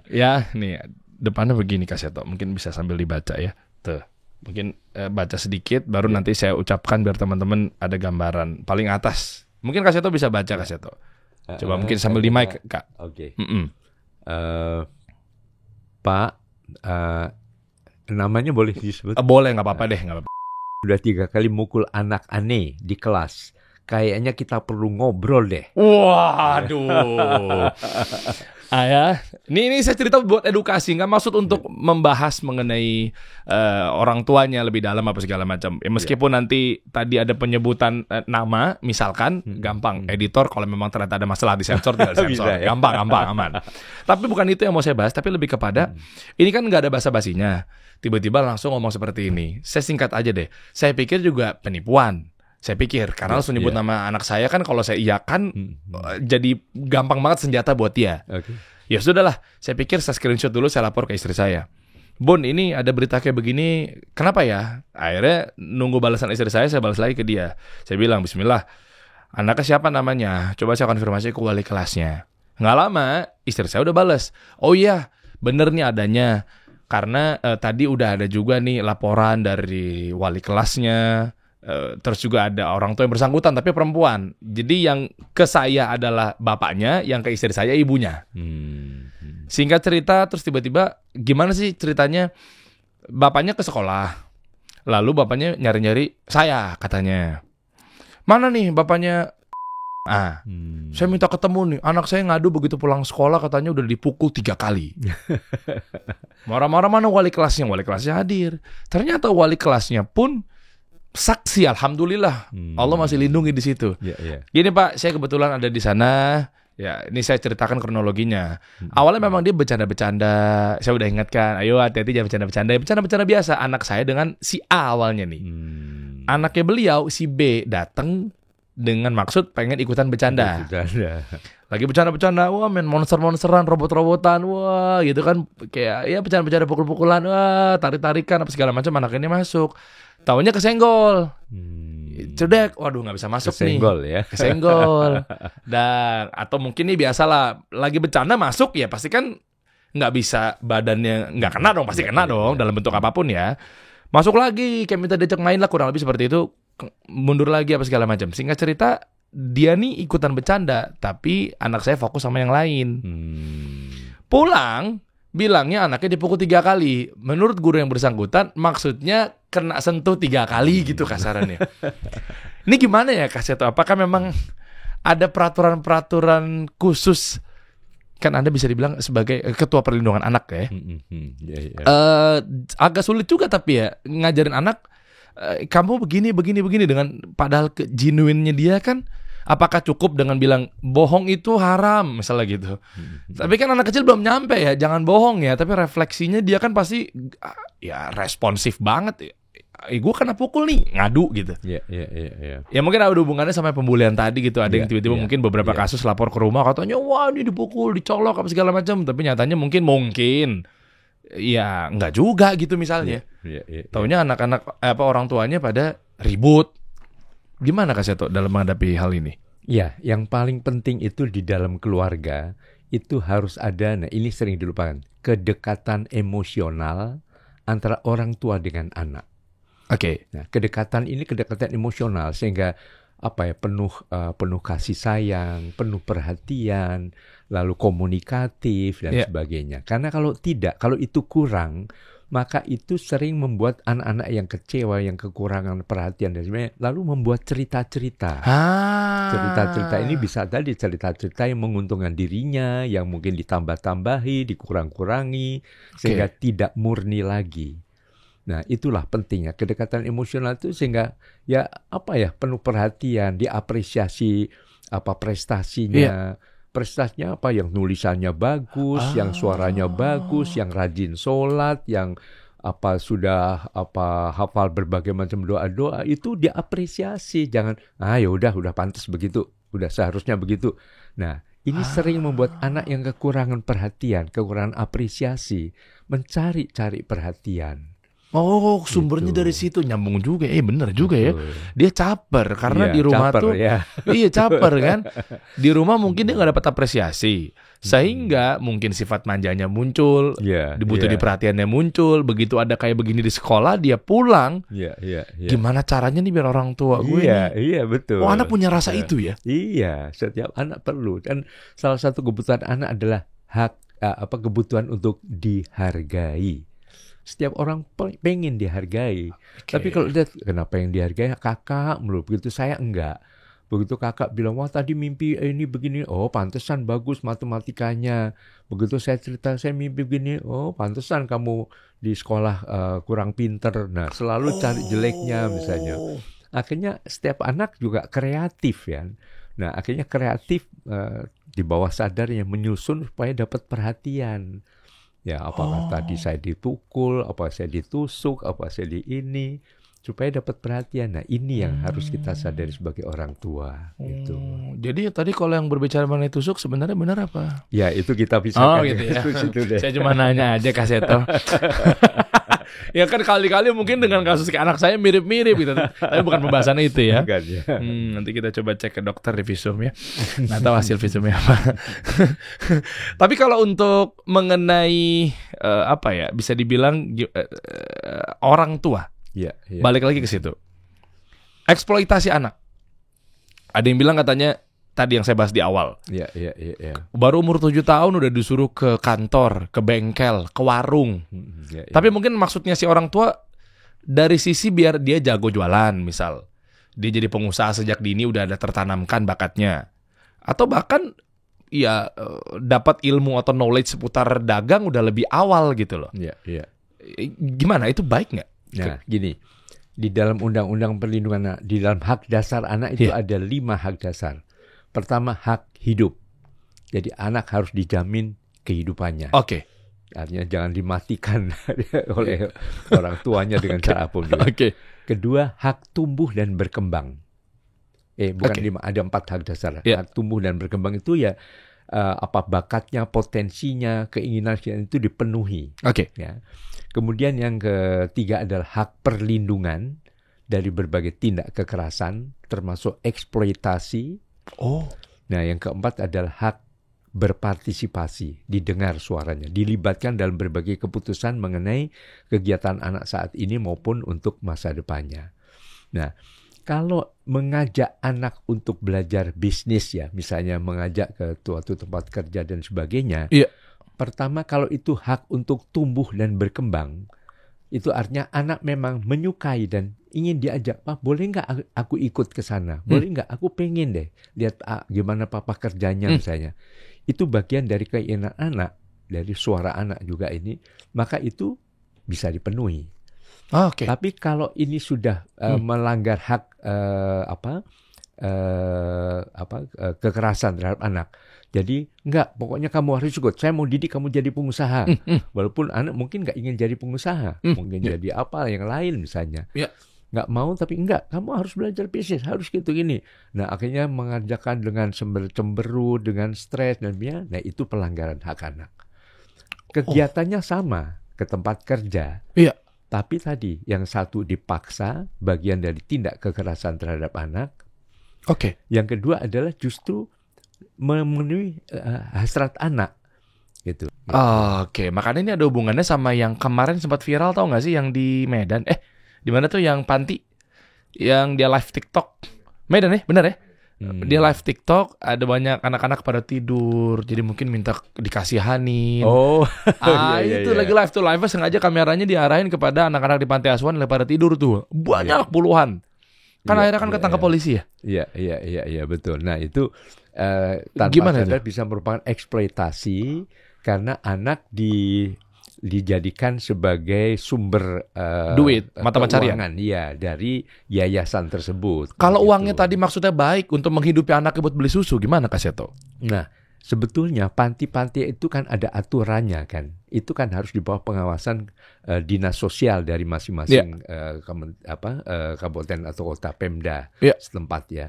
Ya, nih depannya begini kasih tau. Mungkin bisa sambil dibaca ya. Tuh, mungkin baca sedikit, baru nanti saya ucapkan biar teman-teman ada gambaran. Paling atas, mungkin kasih tau bisa baca kasih tau. Coba mungkin sambil di mic, Kak. Oke. Pak, namanya boleh disebut? Boleh, nggak apa-apa deh, nggak apa-apa. Udah 3 kali mukul anak aneh di kelas. Kayaknya kita perlu ngobrol deh. Waduh. Ya, ini saya cerita buat edukasi, nggak maksud untuk membahas mengenai orang tuanya lebih dalam apa segala macam. Ya, meskipun nanti tadi ada penyebutan nama, misalkan, gampang. Editor kalau memang ternyata ada masalah di sensor, tinggal sensor. Bisa, ya? Gampang, aman. Tapi bukan itu yang mau saya bahas, tapi lebih kepada ini kan nggak ada basa-basinya. Tiba-tiba langsung ngomong seperti ini. Saya singkat aja deh. Saya pikir juga penipuan. Saya pikir karena langsung nyebut nama anak saya kan, kalau saya iyakan jadi gampang banget senjata buat dia. Ya sudahlah, saya pikir saya screenshot dulu, saya lapor ke istri saya. Bun, ini ada berita kayak begini, kenapa ya? Akhirnya nunggu balasan istri saya balas lagi ke dia. Saya bilang, bismillah, anaknya siapa namanya? Coba saya konfirmasi ke wali kelasnya. Nggak lama, istri saya udah balas. Oh iya, bener nih adanya. Karena tadi udah ada juga nih laporan dari wali kelasnya. Terus juga ada orang tua yang bersangkutan tapi perempuan. Jadi yang ke saya adalah bapaknya, yang ke istri saya ibunya. Singkat cerita, terus tiba-tiba gimana sih ceritanya? Bapaknya ke sekolah, lalu bapaknya nyari-nyari saya katanya. Mana nih bapaknya? Saya minta ketemu nih. Anak saya ngadu begitu pulang sekolah katanya udah dipukul 3 kali. Marah-marah, mana wali kelasnya? Wali kelasnya hadir. Ternyata wali kelasnya pun saksi, alhamdulillah. Allah masih lindungi di situ. Gini Pak, saya kebetulan ada di sana. Ya, ini saya ceritakan kronologinya. Awalnya memang dia bercanda-bercanda. Saya udah ingatkan, ayo hati-hati jangan bercanda-bercanda. Bercanda-bercanda biasa. Anak saya dengan si A awalnya nih. Anaknya beliau, si B, datang dengan maksud pengen ikutan bercanda. Lagi bercanda-bercanda, wah main monster-monsteran, robot-robotan, wah gitu kan. Kayak ya bercanda-bercanda pukul-pukulan, wah tarik-tarikan apa segala macam. Anak ini masuk. Taunya kesenggol. Cedek, waduh nggak bisa masuk kesenggol nih. Ya. Kesenggol. Dan atau mungkin nih biasalah lagi bercanda masuk ya pasti kan nggak bisa, badannya nggak kena dong, pasti kena dong dalam bentuk apapun ya. Masuk lagi kayak minta diajak main lah, kurang lebih seperti itu. Mundur lagi apa segala macam. Singkat cerita dia nih ikutan bercanda, tapi anak saya fokus sama yang lain. Pulang bilangnya anaknya dipukul 3 kali. Menurut guru yang bersangkutan maksudnya kena sentuh 3 kali gitu kasarannya. Ini gimana ya Kak Seto? Apakah memang ada peraturan-peraturan khusus? Kan Anda bisa dibilang sebagai ketua perlindungan anak ya. Agak sulit juga tapi ya ngajarin anak kamu begini dengan padahal genuine-nya dia kan. Apakah cukup dengan bilang bohong itu haram misalnya gitu. Tapi kan anak kecil belum nyampe ya, jangan bohong ya. Tapi refleksinya dia kan pasti ya responsif banget ya. Gue kena pukul nih, ngadu gitu. Ya mungkin ada hubungannya sama pembulian tadi gitu. Ada yang tiba-tiba mungkin beberapa kasus lapor ke rumah katanya wah ini dipukul, dicolok apa segala macam. Tapi nyatanya mungkin ya nggak juga gitu misalnya. Taunya anak-anak orang tuanya pada ribut. Gimana Kak Seto dalam menghadapi hal ini? Ya, yang paling penting itu di dalam keluarga itu harus ada, nah ini sering dilupakan, kedekatan emosional antara orang tua dengan anak. Oke. Nah, kedekatan emosional sehingga penuh kasih sayang, penuh perhatian, lalu komunikatif dan sebagainya. Karena kalau itu kurang, maka itu sering membuat anak-anak yang kecewa, yang kekurangan perhatian dan sebagainya, lalu membuat cerita-cerita. Cerita-cerita ini bisa tadi cerita-cerita yang menguntungkan dirinya, yang mungkin ditambah-tambahi, dikurang-kurangi, sehingga tidak murni lagi. Nah, itulah pentingnya kedekatan emosional itu sehingga penuh perhatian, diapresiasi prestasinya. prestasinya apa? Yang nulisannya bagus, yang suaranya bagus, yang rajin sholat, yang sudah hafal berbagai macam doa-doa, itu diapresiasi. Jangan ya udah pantas begitu, udah seharusnya begitu. Nah, ini sering membuat anak yang kekurangan perhatian, kekurangan apresiasi, mencari perhatian. Oh, sumbernya Gitu. dari situ, nyambung juga. Bener juga ya. Dia caper karena di rumah caper, tuh ya. iya caper kan. Di rumah mungkin dia nggak dapat apresiasi, sehingga mungkin sifat manjanya muncul, dibutuhin perhatiannya muncul. Begitu ada kayak begini di sekolah, dia pulang. Gimana caranya nih biar orang tua gue Iya, betul. Oh, anak punya rasa itu ya? Iya, setiap anak perlu. Dan salah satu kebutuhan anak adalah kebutuhan untuk dihargai. Setiap orang pengen dihargai. Tapi kalau lihat kenapa yang dihargai kakak melulu, begitu saya enggak. Begitu kakak bilang, wah tadi mimpi ini begini, oh pantesan bagus matematikanya. Begitu saya cerita saya mimpi begini, oh pantesan kamu di sekolah kurang pinter. Nah, selalu cari jeleknya misalnya. Akhirnya setiap anak juga kreatif ya. Nah, akhirnya kreatif di bawah sadarnya menyusun supaya dapat perhatian. Ya, apakah tadi saya dipukul, apa saya ditusuk, apa saya ini, supaya dapat perhatian. Nah, ini yang harus kita sadari sebagai orang tua. Gitu. Jadi tadi kalau yang berbicara mengenai tusuk sebenarnya benar apa? Ya, itu kita bisa. Gitu ya. Saya cuma nanya aja Kak Seto. Ya kan kali-kali mungkin dengan kasus ke anak saya mirip-mirip gitu. Tapi bukan pembahasan itu ya. Bukan, ya. Nanti kita coba cek ke dokter di visum ya. Nggak tahu hasil visumnya apa. Tapi kalau untuk mengenai bisa dibilang orang tua. Balik lagi ke situ. Eksploitasi anak. Ada yang bilang katanya tadi yang saya bahas di awal. Iya. Baru umur 7 tahun udah disuruh ke kantor, ke bengkel, ke warung. Tapi mungkin maksudnya si orang tua dari sisi biar dia jago jualan, misal. Dia jadi pengusaha sejak dini udah ada tertanamkan bakatnya. Atau bahkan dapat ilmu atau knowledge seputar dagang udah lebih awal gitu loh. Iya. Gimana? Itu baik nggak? Nah, gini. Di dalam Undang-Undang Perlindungan Anak, di dalam hak dasar anak itu ada 5 hak dasar. Pertama, hak hidup. Jadi anak harus dijamin kehidupannya. Oke. Artinya jangan dimatikan oleh orang tuanya dengan cara apapun. Kedua, hak tumbuh dan berkembang. Bukan 5, ada 4 hak dasar. Hak tumbuh dan berkembang itu bakatnya, potensinya, keinginannya itu dipenuhi. Ya. Kemudian yang ketiga adalah hak perlindungan dari berbagai tindak kekerasan, termasuk eksploitasi. Nah, yang keempat adalah hak berpartisipasi, didengar suaranya, dilibatkan dalam berbagai keputusan mengenai kegiatan anak saat ini maupun untuk masa depannya. Nah, kalau mengajak anak untuk belajar bisnis ya, misalnya mengajak ke suatu tempat kerja dan sebagainya, pertama kalau itu hak untuk tumbuh dan berkembang, itu artinya anak memang menyukai dan ingin diajak, Pak, boleh nggak aku ikut ke sana? Boleh nggak? Aku pengen deh lihat gimana papa kerjanya misalnya. Itu bagian dari keinginan anak, dari suara anak juga ini, maka itu bisa dipenuhi. Tapi kalau ini sudah melanggar hak kekerasan terhadap anak, jadi enggak, pokoknya kamu harus ikut. Saya mau didik kamu jadi pengusaha. Walaupun anak mungkin nggak ingin jadi pengusaha, mungkin jadi apa yang lain misalnya. Nggak mau, tapi enggak, kamu harus belajar bisnis, harus gitu gini. Nah, akhirnya mengerjakan dengan cemberut, dengan stres dan nah itu pelanggaran hak anak. Kegiatannya sama ke tempat kerja. Tapi tadi yang satu dipaksa, bagian dari tindak kekerasan terhadap anak. Yang kedua adalah justru memenuhi hasrat anak gitu. Makanya ini ada hubungannya sama yang kemarin sempat viral, tau nggak sih, yang di Medan? Di mana tuh yang panti, yang dia live TikTok, Medan ya, benar ya? Dia live TikTok, ada banyak anak-anak pada tidur, jadi mungkin minta dikasihanin. Itu lagi live tuh, live sengaja kameranya diarahin kepada anak-anak di panti asuhan yang pada tidur tuh, banyak puluhan. Kan akhirnya kan ketangkap polisi ya? Iya, betul. Nah itu tanpa gimana sadar bisa merupakan eksploitasi karena anak dijadikan sebagai sumber duit, mata pencarian. Iya, dari yayasan tersebut. Kalau uangnya tadi maksudnya baik untuk menghidupi anaknya buat beli susu, gimana Kak Seto? Nah, sebetulnya panti-panti itu kan ada aturannya kan. Itu kan harus di bawah pengawasan dinas sosial dari masing-masing kabupaten atau kota Pemda setempat ya.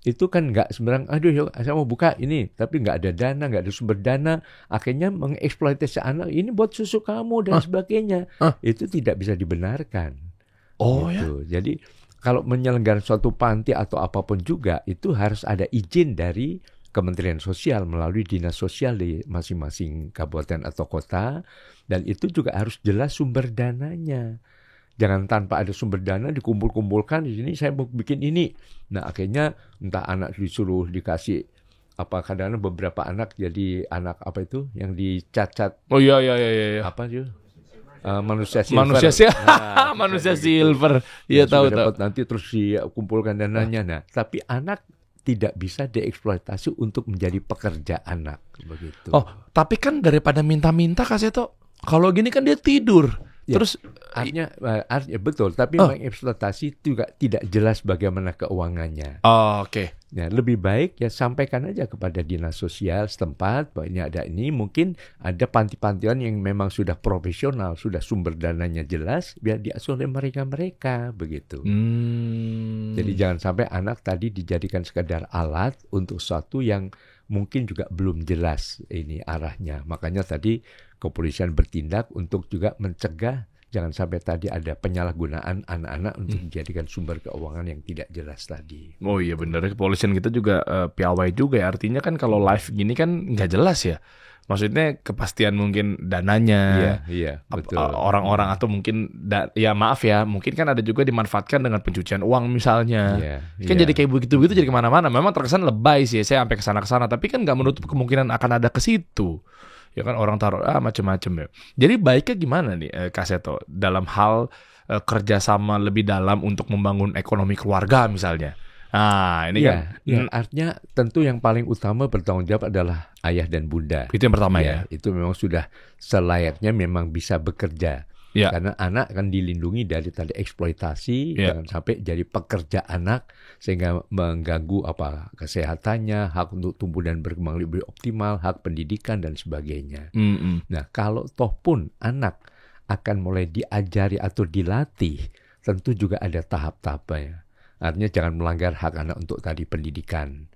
Itu kan nggak sembarang, aduh saya mau buka ini, tapi nggak ada dana, nggak ada sumber dana, akhirnya mengeksploitasi anak, ini buat susu kamu dan sebagainya. Itu tidak bisa dibenarkan. Gitu. Jadi kalau menyelenggarakan suatu panti atau apapun juga, itu harus ada izin dari Kementerian Sosial melalui dinas sosial di masing-masing kabupaten atau kota, dan itu juga harus jelas sumber dananya. Jangan tanpa ada sumber dana dikumpul-kumpulkan di sini saya mau bikin ini. Nah akhirnya entah anak disuruh dikasih kadang-kadang beberapa anak jadi anak apa itu yang dicacat. Oh iya. Apa itu? Manusia silver. Manusia silver. Iya tahu. Nanti terus dikumpulkan dananya. Nah tapi anak tidak bisa dieksploitasi untuk menjadi pekerja anak begitu. Oh tapi kan daripada minta-minta Kak Seto, kalau gini kan dia tidur. Ya, terus artinya betul, tapi mengeksploitasi juga tidak jelas bagaimana keuangannya. Oke. Ya, lebih baik ya sampaikan aja kepada dinas sosial setempat bahwa ini ada ini, mungkin ada panti-pantian yang memang sudah profesional, sudah sumber dananya jelas, biar diasuh oleh mereka begitu. Jadi jangan sampai anak tadi dijadikan sekadar alat untuk sesuatu yang mungkin juga belum jelas ini arahnya. Makanya tadi kepolisian bertindak untuk juga mencegah jangan sampai tadi ada penyalahgunaan anak-anak untuk dijadikan sumber keuangan yang tidak jelas tadi. Oh iya benar, kepolisian kita juga piawai juga ya. Artinya kan kalau live gini kan nggak jelas ya. Maksudnya kepastian mungkin dananya, iya, betul. Orang-orang atau mungkin ya maaf ya, mungkin kan ada juga dimanfaatkan dengan pencucian uang misalnya. Kan jadi kayak begitu-begitu jadi kemana-mana. Memang terkesan lebay sih, saya sampai kesana-kesana, tapi kan nggak menutup kemungkinan akan ada ke situ. Ya kan orang taruh macam-macam ya. Jadi baiknya gimana nih Kak Seto dalam hal kerjasama lebih dalam untuk membangun ekonomi keluarga misalnya. Nah, ini artinya tentu yang paling utama bertanggung jawab adalah ayah dan bunda. Itu yang pertama ya. Itu memang sudah selayaknya memang bisa bekerja. Ya. Karena anak akan dilindungi dari tadi eksploitasi, jangan sampai jadi pekerja anak sehingga mengganggu kesehatannya, hak untuk tumbuh dan berkembang lebih optimal, hak pendidikan dan sebagainya. Nah, kalau toh pun anak akan mulai diajari atau dilatih, tentu juga ada tahap-tahapnya. Artinya jangan melanggar hak anak untuk tadi pendidikan.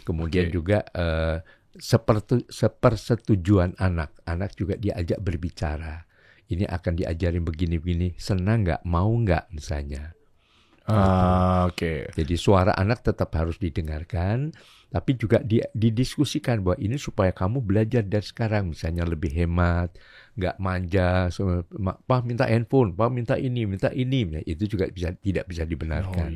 Kemudian juga sepersetujuan anak juga diajak berbicara. Ini akan diajarin begini-begini, senang nggak, mau nggak misalnya. Oke. Jadi suara anak tetap harus didengarkan, tapi juga didiskusikan bahwa ini supaya kamu belajar dari sekarang, misalnya lebih hemat, nggak manja, Pak minta handphone, Pak minta ini, itu juga tidak bisa dibenarkan.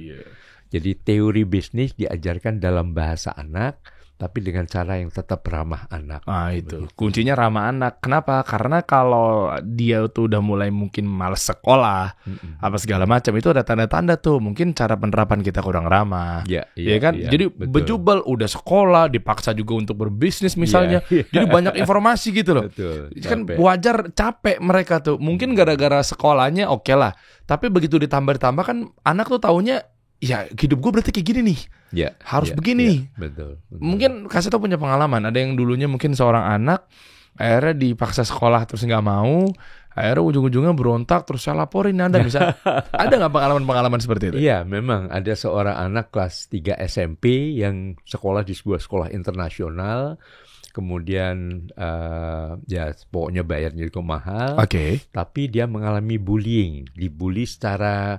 Jadi teori bisnis diajarkan dalam bahasa anak, tapi dengan cara yang tetap ramah anak. Itu kuncinya ramah anak. Kenapa? Karena kalau dia tuh udah mulai mungkin malas sekolah, apa segala macam, itu ada tanda-tanda tuh mungkin cara penerapan kita kurang ramah. Ya kan? Jadi bejubel udah sekolah, dipaksa juga untuk berbisnis misalnya. Jadi banyak informasi gitu loh. Kan wajar capek mereka tuh. Mungkin gara-gara sekolahnya oke lah. Tapi begitu ditambah kan anak tuh taunya ya hidup gue berarti kayak gini nih. Harus begini. Betul. Mungkin Kak Seto punya pengalaman. Ada yang dulunya mungkin seorang anak akhirnya dipaksa sekolah terus nggak mau, akhirnya ujung-ujungnya berontak terus saya laporin. Ada nggak pengalaman-pengalaman seperti itu? Iya, memang ada seorang anak kelas 3 SMP yang sekolah di sebuah sekolah internasional. Kemudian pokoknya bayarnya itu mahal. Tapi dia mengalami bullying, dibully secara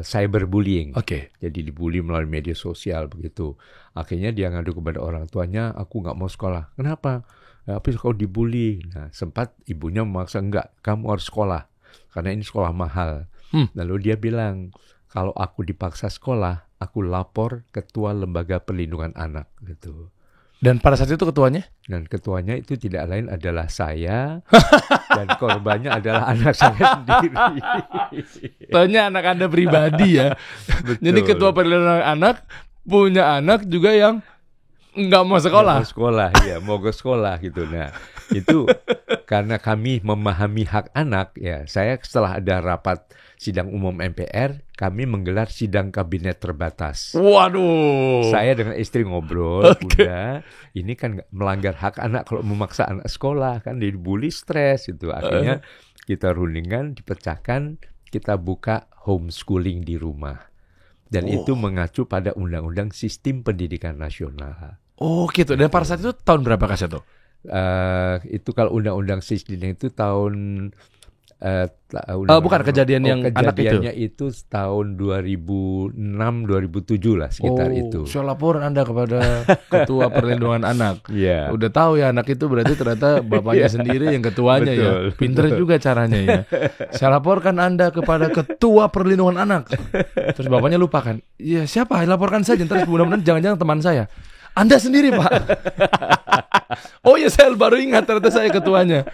cyberbullying. Jadi dibully melalui media sosial begitu. Akhirnya dia ngadu kepada orang tuanya, aku nggak mau sekolah. Kenapa? Tapi kau dibully. Nah, sempat ibunya memaksa, enggak, kamu harus sekolah karena ini sekolah mahal. Lalu dia bilang, kalau aku dipaksa sekolah, aku lapor ketua lembaga perlindungan anak gitu. Dan pada saat itu ketuanya? Dan ketuanya itu tidak lain adalah saya dan korbannya adalah anak saya sendiri. Tanya anak Anda pribadi ya. Jadi ketua perlindungan anak punya anak juga yang nggak mau sekolah. Mau ke sekolah gitu. Nah, karena kami memahami hak anak, ya saya setelah ada rapat sidang umum MPR, kami menggelar sidang kabinet terbatas. Waduh. Saya dengan istri ngobrol, Bunda, ini kan melanggar hak anak kalau memaksa anak sekolah, kan dibully, stres itu. Akhirnya kita rundingan, dipecahkan, kita buka homeschooling di rumah. Dan itu mengacu pada Undang-Undang Sistem Pendidikan Nasional. Oh gitu. Dan pada saat itu tahun berapa Kak Seto? Itu kalau Undang-Undang Sistem itu tahun bukan kejadian yang anak itu. Kejadiannya itu tahun 2006-2007 lah sekitar itu. Saya laporan Anda kepada Ketua Perlindungan Anak. Yeah. Udah tahu ya anak itu berarti ternyata bapaknya sendiri yang ketuanya. Betul. Ya. Pinter juga caranya ya. Saya laporkan Anda kepada Ketua Perlindungan Anak. Terus bapaknya lupa kan. Iya siapa? Laporkan saja. Terus mudah-mudahan jangan-jangan teman saya. Anda sendiri Pak. Oh ya saya baru ingat ternyata saya ketuanya.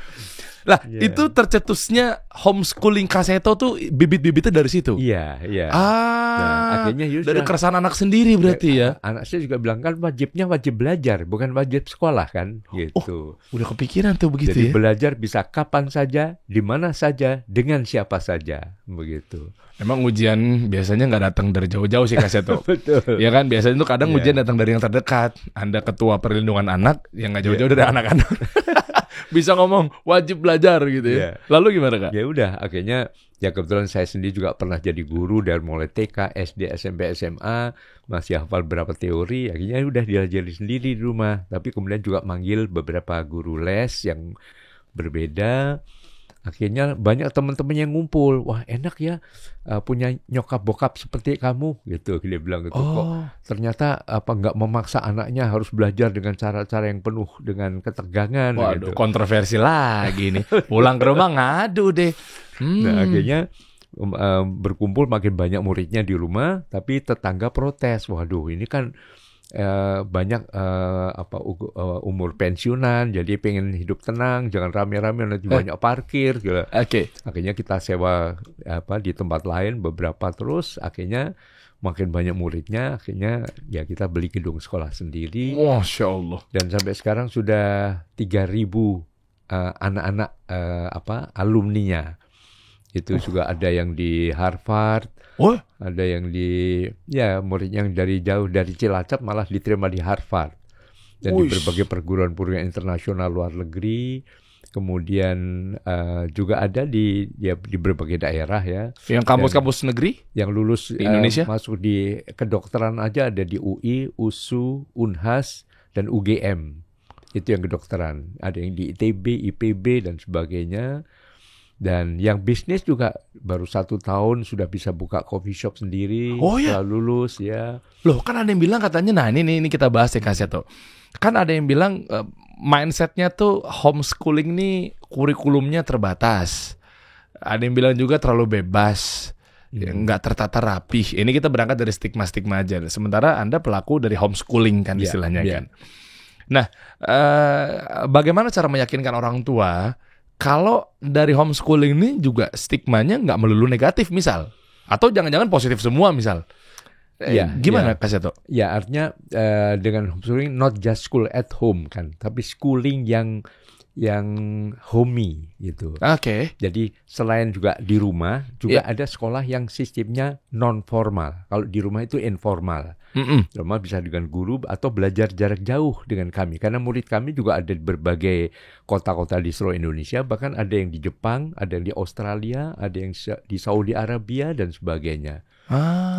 Lah itu tercetusnya homeschooling Kak Seto tuh bibit-bibitnya dari situ. Iya. Nah, akhirnya dari keresahan anak sendiri berarti ya. Anak saya juga bilang kan wajibnya wajib belajar, bukan wajib sekolah kan, gitu. Udah kepikiran tuh begitu. Jadi ya. belajar bisa kapan saja, di mana saja, dengan siapa saja, begitu. Memang ujian biasanya nggak datang dari jauh-jauh sih Kak Seto. Betul. Ya kan biasanya tuh kadang ujian datang dari yang terdekat. Anda Ketua Perlindungan Anak yang nggak jauh-jauh dari anak-anak. Bisa ngomong wajib belajar gitu ya. Lalu gimana Kak? Ya udah, akhirnya ya kebetulan saya sendiri juga pernah jadi guru dari mulai TK, SD, SMP, SMA, masih hafal beberapa teori. Akhirnya udah diajari sendiri di rumah. Tapi kemudian juga manggil beberapa guru les yang berbeda. Akhirnya banyak teman-teman yang ngumpul. Wah enak ya punya nyokap bokap seperti kamu gitu. Dia bilang gitu. Kok ternyata nggak memaksa anaknya harus belajar dengan cara-cara yang penuh dengan ketegangan. Waduh, gitu. Kontroversi lagi nih. Pulang ke rumah ngadu deh. Nah akhirnya berkumpul makin banyak muridnya di rumah. Tapi tetangga protes. Waduh ini kan banyak umur pensiunan, jadi pengen hidup tenang, jangan rame-rame nanti banyak parkir gitu. Akhirnya kita sewa di tempat lain beberapa, terus akhirnya makin banyak muridnya, akhirnya ya kita beli gedung sekolah sendiri. Masya Allah. Dan sampai sekarang sudah 3.000 anak-anak alumninya. Itu juga ada yang di Harvard. Ada yang murid yang dari jauh dari Cilacap malah diterima di Harvard dan di berbagai perguruan-perguruan internasional luar negeri. Kemudian juga ada di berbagai daerah ya. Yang kampus-kampus negeri yang lulus di Indonesia masuk di kedokteran aja ada di UI, USU, Unhas dan UGM. Itu yang kedokteran. Ada yang di ITB, IPB dan sebagainya. Dan yang bisnis juga baru 1 tahun sudah bisa buka coffee shop sendiri. Setelah lulus ya. Loh kan ada yang bilang katanya, nah ini kita bahas ya Kak Seto. Kan ada yang bilang mindsetnya tuh homeschooling nih kurikulumnya terbatas. Ada yang bilang juga terlalu bebas, nggak tertata rapih. Ini kita berangkat dari stigma-stigma aja. Sementara Anda pelaku dari homeschooling kan istilahnya kan. Nah bagaimana cara meyakinkan orang tua kalau dari homeschooling ini juga stigmanya nggak melulu negatif misal, atau jangan-jangan positif semua misal. Gimana Kak Seto? Ya artinya dengan homeschooling not just school at home kan, tapi schooling yang homey gitu. Jadi selain juga di rumah juga ada sekolah yang sistemnya non formal. Kalau di rumah itu informal. Rumah bisa dengan guru atau belajar jarak jauh dengan kami. Karena murid kami juga ada di berbagai kota-kota di seluruh Indonesia. Bahkan ada yang di Jepang, ada yang di Australia, ada yang di Saudi Arabia dan sebagainya.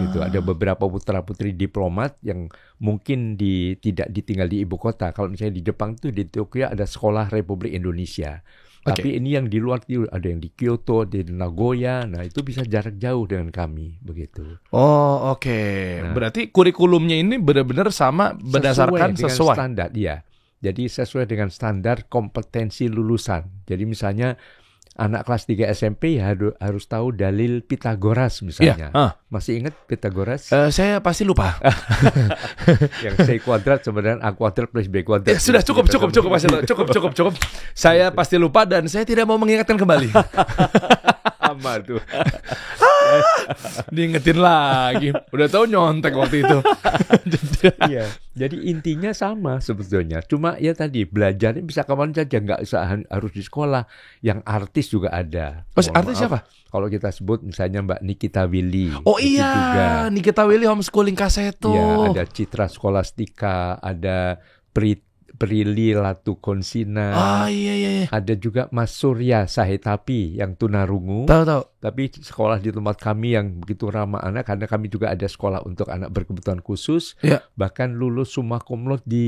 Gitu. Ada beberapa putra-putri diplomat yang mungkin tidak ditinggal di ibu kota. Kalau misalnya di Jepang itu di Tokyo ada Sekolah Republik Indonesia. Tapi ini yang di luar itu ada yang di Kyoto, di Nagoya. Nah itu bisa jarak jauh dengan kami begitu. Nah, berarti kurikulumnya ini benar-benar sama berdasarkan sesuai standar, ya. Jadi sesuai dengan standar kompetensi lulusan. Jadi misalnya anak kelas 3 SMP ya harus tahu dalil Pitagoras misalnya. Masih ingat Pitagoras? Saya pasti lupa. Yang C kuadrat sebenarnya A kuadrat plus B kuadrat. Sudah cukup Mas Seto. Cukup. Saya pasti lupa dan saya tidak mau mengingatkan kembali. Sama tuh. Diingetin lagi. Udah tahu nyontek waktu itu. Iya. Jadi intinya sama sebetulnya. Cuma ya tadi belajarnya bisa kapan saja, nggak usah harus di sekolah. Yang artis juga ada. Artis siapa? Kalau kita sebut misalnya Mbak Nikita Willy. Oh iya, juga. Nikita Willy homeschooling Kaseto. Ya, ada Citra Scholastika, ada Prilly Latukonsina. Ah iya. Ada juga Mas Surya Sahetapi yang tunarungu. Tahu. Tapi sekolah di tempat kami yang begitu ramah anak, karena kami juga ada sekolah untuk anak berkebutuhan khusus. Ya. Bahkan lulus summa cum laude di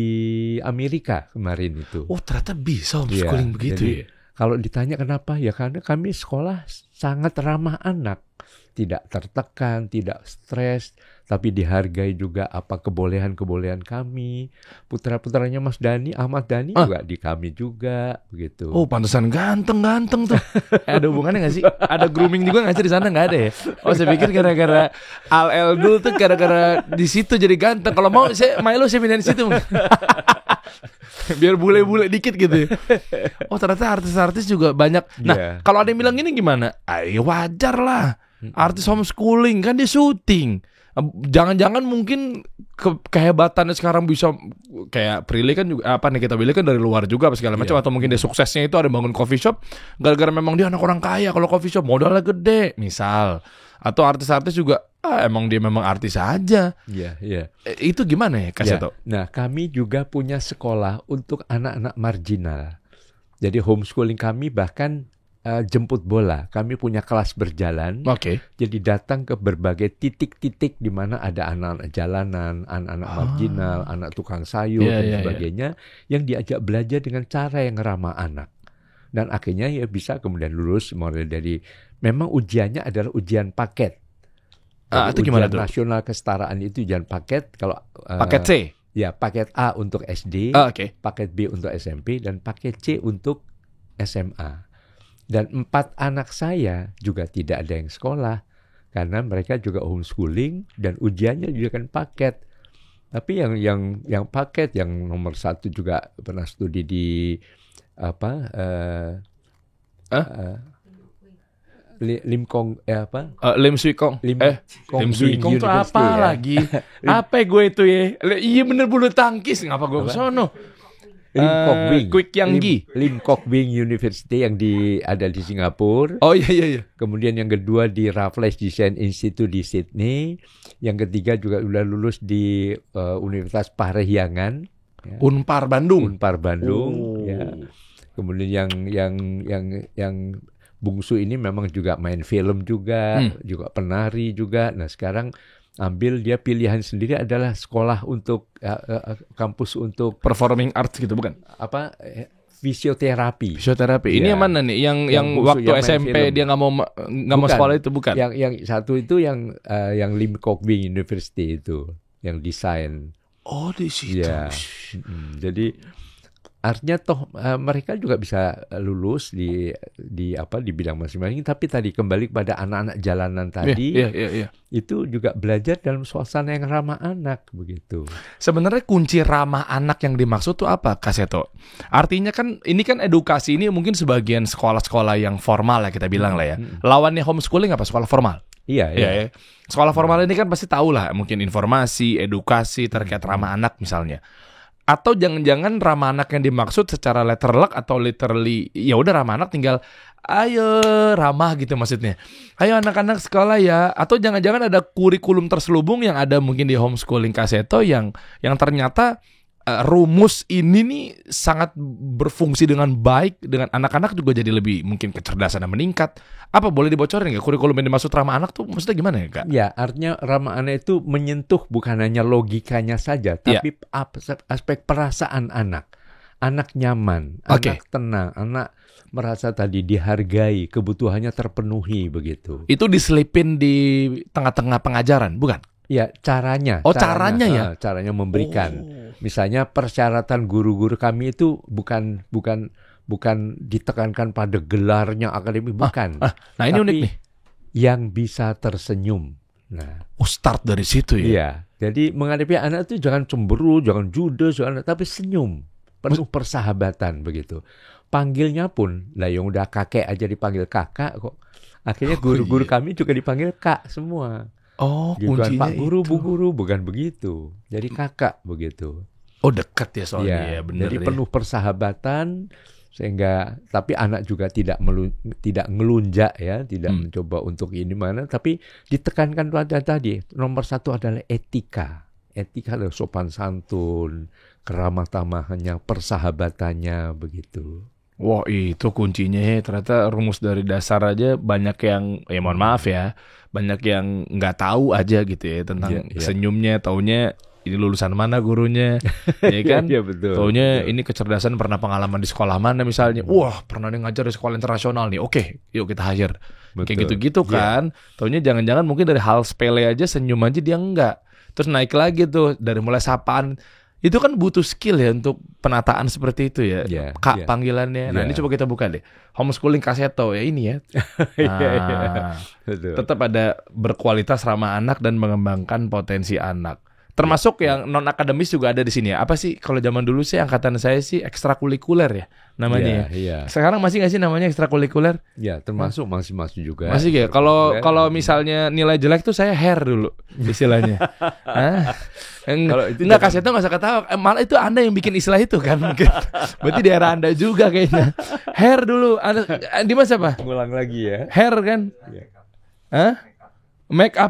Amerika kemarin itu. Oh ternyata bisa homeschooling begitu jadi, ya. Kalau ditanya kenapa, ya karena kami sekolah sangat ramah anak. Tidak tertekan, tidak stres, tapi dihargai juga apa kebolehan-kebolehan kami. Putra-putranya Mas Dhani, Ahmad Dhani juga di kami juga, begitu. Oh, pantesan ganteng tuh. Ada hubungannya nggak sih? Ada grooming juga nggak sih di sana? Nggak ada ya? Oh, saya pikir gara-gara Al Eldul tuh gara-gara di situ jadi ganteng. Kalau mau saya Milo saya pindahin di situ. Biar bule-bule dikit gitu. Oh, ternyata artis-artis juga banyak. Nah, kalau ada yang bilang gini gimana? Ayo wajar lah. Artis homeschooling kan dia syuting. Jangan-jangan mungkin kehebatannya sekarang bisa kayak Prilly kan juga apa nih, kita bilang kan dari luar juga apa segala macam, atau mungkin dia suksesnya itu ada bangun coffee shop gara-gara memang dia anak orang kaya. Kalau coffee shop modalnya gede misal, atau artis-artis juga emang dia memang artis aja. Iya. Itu gimana ya Kaseto? Nah, kami juga punya sekolah untuk anak-anak marginal. Jadi homeschooling kami bahkan jemput bola. Kami punya kelas berjalan. Oke. Jadi datang ke berbagai titik-titik di mana ada anak-anak jalanan, anak-anak marginal, anak tukang sayur dan sebagainya, yang diajak belajar dengan cara yang ramah anak. Dan akhirnya ya bisa kemudian lulus mulai dari, memang ujiannya adalah ujian paket. Itu gimana tuh? Nasional kesetaraan itu ujian paket. Kalau paket C. Ya, paket A untuk SD, paket B untuk SMP, dan paket C untuk SMA. Dan 4 anak saya juga tidak ada yang sekolah karena mereka juga homeschooling dan ujiannya juga kan paket. Tapi yang paket, yang nomor 1 juga pernah studi di Lim Swee Kong itu apa lagi? Apa gue itu ya? Iya bener bulu tangkis, ngapa gue kesono? Lim Kok Wing University yang ada di Singapura. Oh iya. Kemudian yang kedua di Raffles Design Institute di Sydney. Yang ketiga juga sudah lulus di Universitas Parahyangan. Ya. Unpar Bandung. Ya. Kemudian yang bungsu ini memang juga main film juga, juga penari juga. Nah sekarang ambil dia pilihan sendiri adalah sekolah untuk kampus untuk performing arts gitu, bukan? Fisioterapi. Ini yang mana nih? Yang waktu SMP dia nggak mau sekolah itu, bukan? Yang satu itu yang Lim Kok Wing University itu yang desain. Oh di situ. Ya. Jadi artinya toh mereka juga bisa lulus di bidang masing-masing, tapi tadi kembali kepada anak-anak jalanan tadi. Iya. Itu juga belajar dalam suasana yang ramah anak begitu. Sebenarnya kunci ramah anak yang dimaksud tuh apa, Kaseto? Artinya kan ini kan edukasi ini mungkin sebagian sekolah-sekolah yang formal ya kita bilang lah ya. Lawannya homeschooling apa? Sekolah formal. Iya. Sekolah formal ini kan pasti tahu lah mungkin informasi, edukasi terkait ramah anak misalnya. Atau jangan-jangan ramah anak yang dimaksud secara letter luck atau literally ya udah ramah anak tinggal ayo ramah gitu maksudnya. Ayo anak-anak sekolah ya. Atau jangan-jangan ada kurikulum terselubung yang ada mungkin di homeschooling Kaseto yang ternyata rumus ini nih sangat berfungsi dengan baik dengan anak-anak juga jadi lebih mungkin kecerdasan meningkat. Apa boleh dibocorin nggak kurikulum yang dimaksud ramah anak tuh maksudnya gimana ya Kak? Ya artinya ramah anak itu menyentuh bukan hanya logikanya saja, tapi aspek perasaan anak. Anak nyaman, anak tenang, anak merasa tadi dihargai, kebutuhannya terpenuhi begitu. Itu diselipin di tengah-tengah pengajaran, bukan? Ya caranya. Caranya ya. Caranya memberikan. Misalnya persyaratan guru-guru kami itu bukan ditekankan pada gelarnya akademik, bukan. Nah ini unik nih. Yang bisa tersenyum. Nah, start dari situ ya. Iya. Jadi menghadapi anak itu jangan cemburu, jangan judes, tapi senyum. Penuh persahabatan begitu. panggilnya pun, lah yang udah kakek aja dipanggil kakak kok. Akhirnya guru-guru kami juga dipanggil kak semua. Oh, Gitu, kuncinya Pak Guru, itu. Bu Guru, bukan begitu. Jadi kakak begitu. Oh, dekat ya soalnya ya, bener jadi ya. penuh persahabatan sehingga tapi anak juga tidak ngelunjak ya, tidak mencoba untuk ini mana, tapi ditekankan tadi nomor satu adalah etika. Etika adalah sopan santun, keramah tamahannya, persahabatannya begitu. Wah, itu kuncinya ya. Ternyata rumus dari dasar aja banyak yang, ya mohon maaf ya, banyak yang nggak tahu aja gitu ya tentang senyumnya, taunya ini lulusan mana gurunya, ya kan? Iya, betul. Taunya ini kecerdasan pernah pengalaman di sekolah mana misalnya. Wah, pernah dia ngajar di sekolah internasional nih. Oke, yuk kita hire. Betul. Kayak gitu-gitu kan. Taunya jangan-jangan mungkin dari hal sepele aja, senyum aja dia enggak. Terus naik lagi tuh dari mulai sapaan. Itu kan butuh skill ya untuk penataan seperti itu ya. Kak panggilannya. Nah, ini coba kita buka deh. Homeschooling Kaseto ya ini ya. Tetap ada berkualitas ramah anak dan mengembangkan potensi anak. Termasuk yang non akademis juga ada di sini ya. Apa sih kalau zaman dulu sih angkatan saya sih ekstrakurikuler ya namanya ya. Sekarang masih nggak sih namanya ekstrakurikuler? Ya, termasuk masih juga. Masih ya. Kalau misalnya nilai jelek tuh saya hair dulu istilahnya. Kalau itu nggak Kaseto nggak usah ketawa. Malah itu Anda yang bikin istilah itu kan. Berarti daerah Anda juga kayaknya. Hair dulu. Di mana siapa? Ngulang lagi ya. Hair kan? Make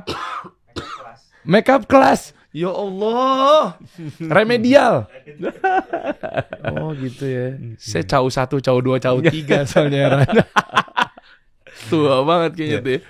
up class. Ya Allah, remedial. Oh gitu ya. Saya caw 1, caw 2, caw 3 soalnya. Tua banget kayaknya tuh.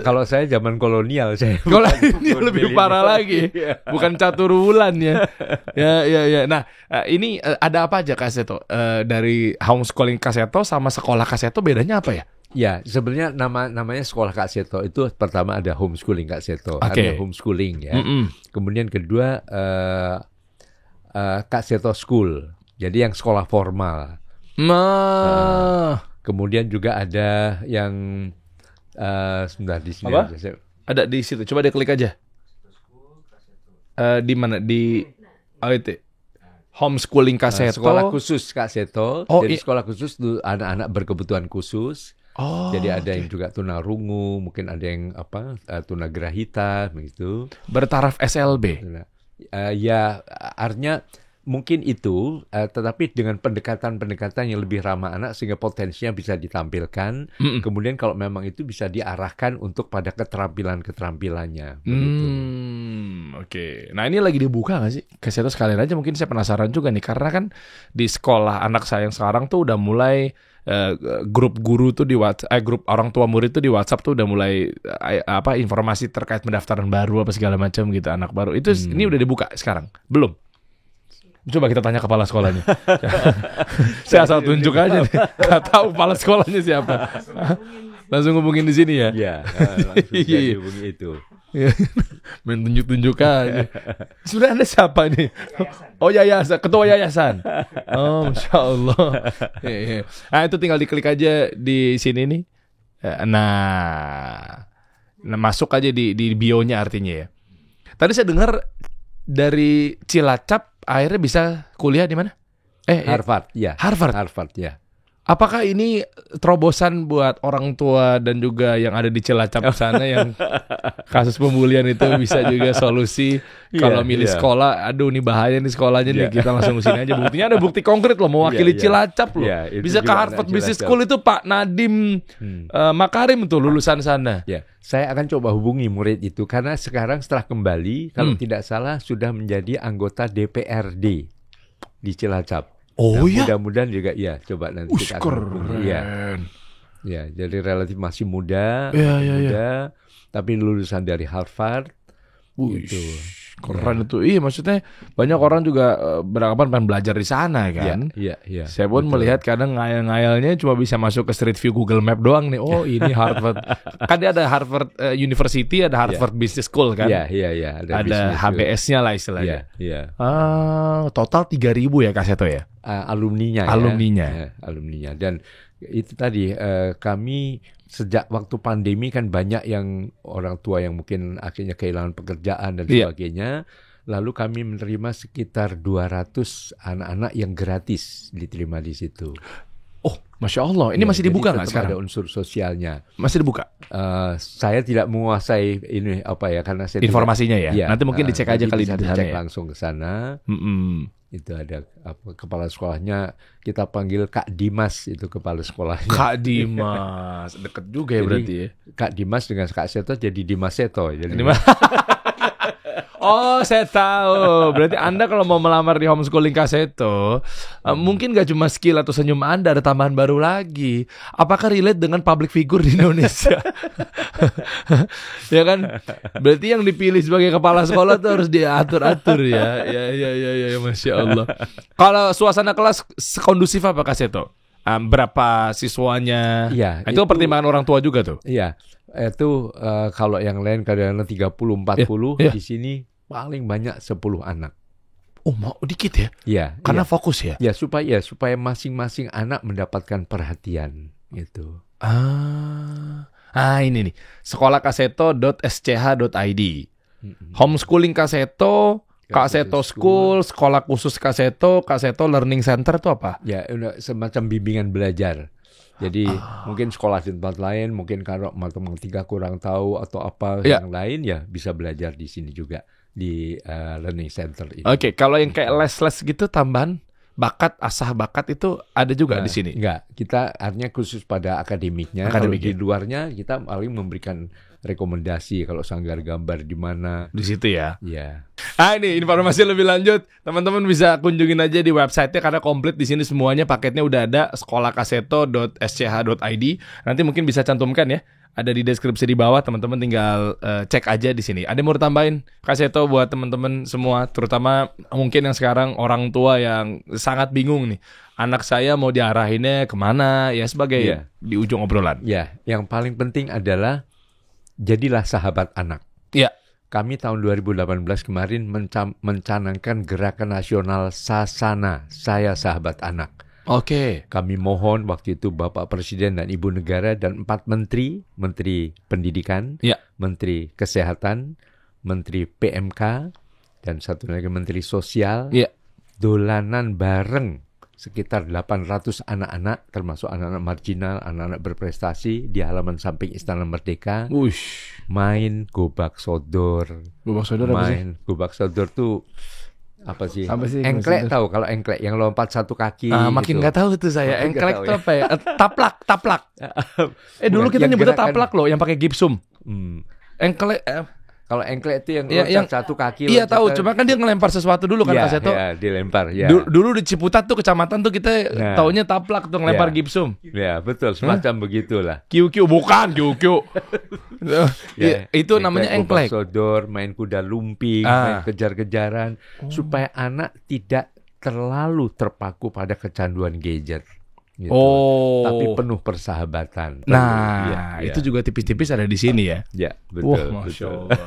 Kalau saya zaman kolonial saya. Kolonial lebih parah lagi. Bukan catur wulan ya. Ya. Nah, ini ada apa aja Kaseto? Dari homeschooling Kaseto sama sekolah Kaseto bedanya apa ya? Ya, sebenarnya namanya sekolah Kak Seto itu pertama ada homeschooling Kak Seto, ada homeschooling ya. Kemudian kedua Kak Seto School, jadi yang sekolah formal. Kemudian juga ada yang sebentar di sini. Ada di situ. Coba dia klik aja. Di mana di itu homeschooling Kak Seto. Sekolah khusus Kak Seto. Jadi sekolah khusus tuh anak-anak berkebutuhan khusus. Jadi ada yang juga tunarungu, mungkin ada yang tunagrahita begitu. Bertaraf SLB. Ya, artinya mungkin itu, tetapi dengan pendekatan-pendekatan yang lebih ramah anak sehingga potensinya bisa ditampilkan. Kemudian kalau memang itu bisa diarahkan untuk pada keterampilannya. Oke. Nah ini lagi dibuka nggak sih? Kaseto sekalian aja mungkin saya penasaran juga nih, karena kan di sekolah anak saya yang sekarang tuh udah mulai grup guru tuh di WhatsApp, grup orang tua murid tuh di WhatsApp tuh udah mulai informasi terkait pendaftaran baru apa segala macam gitu, anak baru itu ini udah dibuka sekarang belum? Coba kita tanya kepala sekolahnya. Saya asal tunjuk aja nih, nggak tahu kepala sekolahnya siapa. Langsung hubungin di sini ya. Iya, langsung hubungi itu. Main tunjuk-tunjuk aja. Sebenarnya Anda siapa nih? Oh yayasan, ketua yayasan. Oh Masya Allah. Nah itu tinggal diklik aja di sini nih. Nah masuk aja di bio-nya artinya ya. Tadi saya dengar dari Cilacap akhirnya bisa kuliah di mana? Harvard, ya. Harvard, ya. Apakah ini terobosan buat orang tua dan juga yang ada di Cilacap sana yang kasus pembulian itu bisa juga solusi kalau milih sekolah? Aduh, ini bahaya nih sekolahnya nih, kita langsung kesini aja. Buktinya ada bukti konkret loh, mewakili Cilacap loh. Bisa ke Harvard Business School itu Pak Nadim Makarim tuh lulusan sana. Ya, saya akan coba hubungi murid itu karena sekarang setelah kembali, kalau tidak salah sudah menjadi anggota DPRD di Cilacap. Oh nah, ya. Mudah-mudahan juga coba nanti kita akan ya, jadi relatif masih muda, tapi lulusan dari Harvard. Gitu. Keren itu. Iya, maksudnya banyak orang juga beranggapan pengen belajar di sana kan. Iya. Saya pun melihat kadang ngayal-ngayalnya cuma bisa masuk ke Street View Google Map doang nih. Oh, ini Harvard. Kan dia ada Harvard University, ada Harvard Business School kan. Iya. Ada HBS-nya lah istilahnya. Iya. Total 3.000 ya Kaseto ya? Alumninya. Alumninya. Dan itu tadi kami sejak waktu pandemi kan banyak yang orang tua yang mungkin akhirnya kehilangan pekerjaan dan sebagainya. Lalu kami menerima sekitar 200 anak-anak yang gratis diterima di situ. Oh, Masya Allah. Ini masih dibuka nggak sekarang? Ada unsur sosialnya. Masih dibuka? Saya tidak menguasai ini karena saya informasinya ya. Nanti mungkin dicek aja kali di sana dicek ya. langsung ke sana. Itu ada kepala sekolahnya, kita panggil Kak Dimas, itu kepala sekolahnya. Kak Dimas, deket juga ya berarti ya. Kak Dimas dengan Kak Seto jadi Dimas Seto. Jadi Oh, saya tahu. Berarti Anda kalau mau melamar di homeschooling Kak Seto, mungkin gak cuma skill atau senyum Anda, ada tambahan baru lagi. Apakah relate dengan public figure di Indonesia? Ya kan? Berarti yang dipilih sebagai kepala sekolah tuh harus diatur-atur ya. Ya, Masya Allah. Kalau suasana kelas sekondusif apa Kak Seto? Berapa siswanya? Ya, itu pertimbangan orang tua juga tuh? Iya. Itu kalau yang lain kadang-kadang 30-40, di sini paling banyak 10 anak. Oh, mau dikit ya? Iya. Karena fokus ya? Ya, supaya masing-masing anak mendapatkan perhatian gitu. Ini nih. sekolahkaseto.sch.id. Homeschooling Kak Seto, Kak Seto School, sekolah khusus Kak Seto Learning Center itu apa? Ya, semacam bimbingan belajar. Jadi mungkin sekolah di tempat lain, mungkin kalau matematika kurang tahu atau apa yang lain ya bisa belajar di sini juga di Learning Center ini. Oke, kalau yang kayak les-les gitu tambahan asah bakat itu ada juga di sini? Enggak, kita artinya khusus pada akademiknya. Kalau di luarnya kita paling memberikan rekomendasi kalau sanggar gambar di mana. Di situ ya? Iya. Ini informasi lebih lanjut, teman-teman bisa kunjungin aja di website-nya karena komplit di sini semuanya, paketnya udah ada, sekolahkaseto.sch.id. Nanti mungkin bisa cantumkan ya, ada di deskripsi di bawah, teman-teman tinggal cek aja di sini. Ada mau tambahin Kak Seto buat teman-teman semua, terutama mungkin yang sekarang orang tua yang sangat bingung nih, anak saya mau diarahinnya kemana ya sebagai di ujung obrolan. Ya, yang paling penting adalah jadilah sahabat anak. Ya. Kami tahun 2018 kemarin mencanangkan gerakan nasional Sasana, Saya Sahabat Anak. Oke. Kami mohon waktu itu Bapak Presiden dan Ibu Negara dan 4 menteri, Menteri Pendidikan, Menteri Kesehatan, Menteri PMK, dan satu lagi Menteri Sosial, dolanan bareng sekitar 800 anak-anak, termasuk anak-anak marginal, anak-anak berprestasi di halaman samping Istana Merdeka. Main gobak sodor. Gobak sodor apa sih? Gobak sodor tuh apa sih? Engklek tahu kalau engklek yang lompat satu kaki. Makin nggak tahu tuh saya. Engklek itu apa ya? Taplak. Dulu kita nyebutnya taplak loh, yang pakai gipsum. Engklek. Kalau engklek itu yang satu kaki. Iya tahu, cuma kan dia ngelempar sesuatu dulu kan Kak Seto. Iya, dilempar ya. Dulu di Ciputat tuh kecamatan tuh kita taunya taplak tuh ngelempar gipsum. Ya, betul, semacam begitulah. QQ bukan QQ. Itu namanya engklek. Sodor, main kuda lumping, main kejar-kejaran supaya anak tidak terlalu terpaku pada kecanduan gadget. Gitu. Tapi penuh persahabatan. Itu juga tipis-tipis ada di sini ya. Ya, betul. Masya Allah.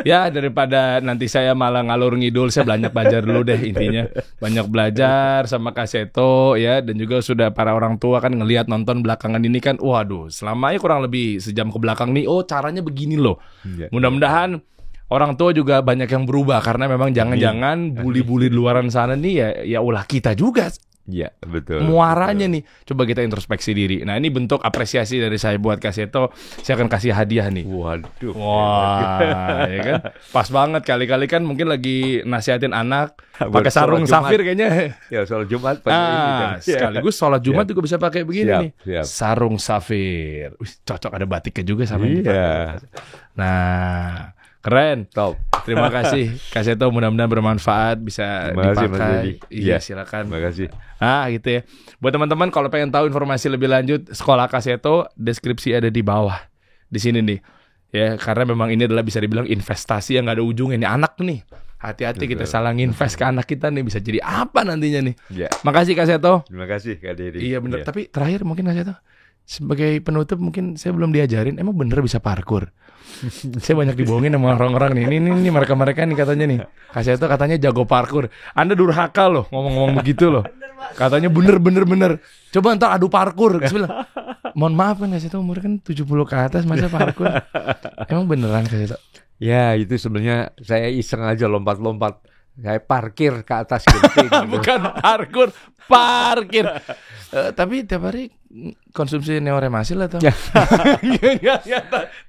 Ya, daripada nanti saya malah ngalur ngidul, saya banyak belajar dulu deh intinya. Banyak belajar sama Kak Seto ya, dan juga sudah para orang tua kan ngelihat nonton belakangan ini kan, waduh, selamanya kurang lebih sejam ke belakang nih, caranya begini loh. Mudah-mudahan orang tua juga banyak yang berubah karena memang jangan-jangan bully-bully di luaran sana nih ya ulah kita juga. Iya, betul. Muaranya nih. Coba kita introspeksi diri. Nah, ini bentuk apresiasi dari saya buat Kak Seto. Saya akan kasih hadiah nih. Waduh. Wah, ya kan? Pas banget. Kali-kali kan mungkin lagi nasihatin anak pakai sarung safir kayaknya. Ya, sholat Jumat pakai ini kan. Sekaligus sholat Jumat juga bisa pakai begini nih. Siap. Sarung safir. Cocok, ada batiknya juga sama ini. Nah, keren. Top. Terima kasih Kak Seto, mudah-mudahan bermanfaat, bisa dipakai. Iya, silakan. Terima kasih. Gitu ya. Buat teman-teman kalau pengen tahu informasi lebih lanjut sekolah Kak Seto, deskripsi ada di bawah. Di sini nih. Ya, karena memang ini adalah bisa dibilang investasi yang gak ada ujungnya nih, anak nih. Hati-hati kita salah invest ke anak kita nih, bisa jadi apa nantinya nih. Makasih Kak Seto. Terima kasih Kak Dedi. Iya benar. Tapi terakhir mungkin Kak Seto, sebagai penutup mungkin saya belum diajarin, emang bener bisa parkur? Saya banyak dibohongin sama orang-orang nih. Ini mereka-mereka nih katanya nih. Kak Seto katanya jago parkur. Anda durhaka loh ngomong-ngomong begitu loh. Katanya bener. Coba ntar adu parkur. Bismillah. Mohon maaf kan Kak Seto umur kan 70 ke atas, masa parkur? Emang beneran Kak Seto? Ya, itu sebenarnya saya iseng aja lompat-lompat. Saya parkir ke atas genting. Bukan parkur, parkir. Tapi tiap hari konsumsi neoremasil atau?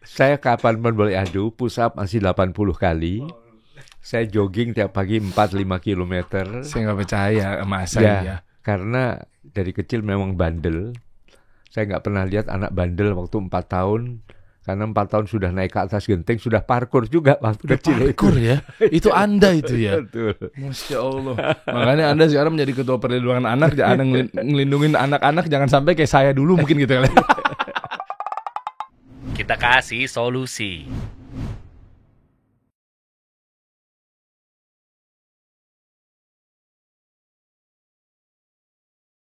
Saya kapanpun boleh adu, push up masih 80 kali. Saya jogging tiap pagi 4-5 kilometer. Saya nggak percaya sama saya. Ya, karena dari kecil memang bandel. Saya nggak pernah lihat anak bandel waktu 4 tahun. Karena 4 tahun sudah naik ke atas genting, sudah parkur juga waktu kecil. Parkur ya? Itu Anda itu ya? Betul. Masya Allah. Makanya Anda sekarang menjadi ketua perlindungan anak, jangan ngelindungin anak-anak, jangan sampai kayak saya dulu mungkin gitu ya. Kita kasih solusi.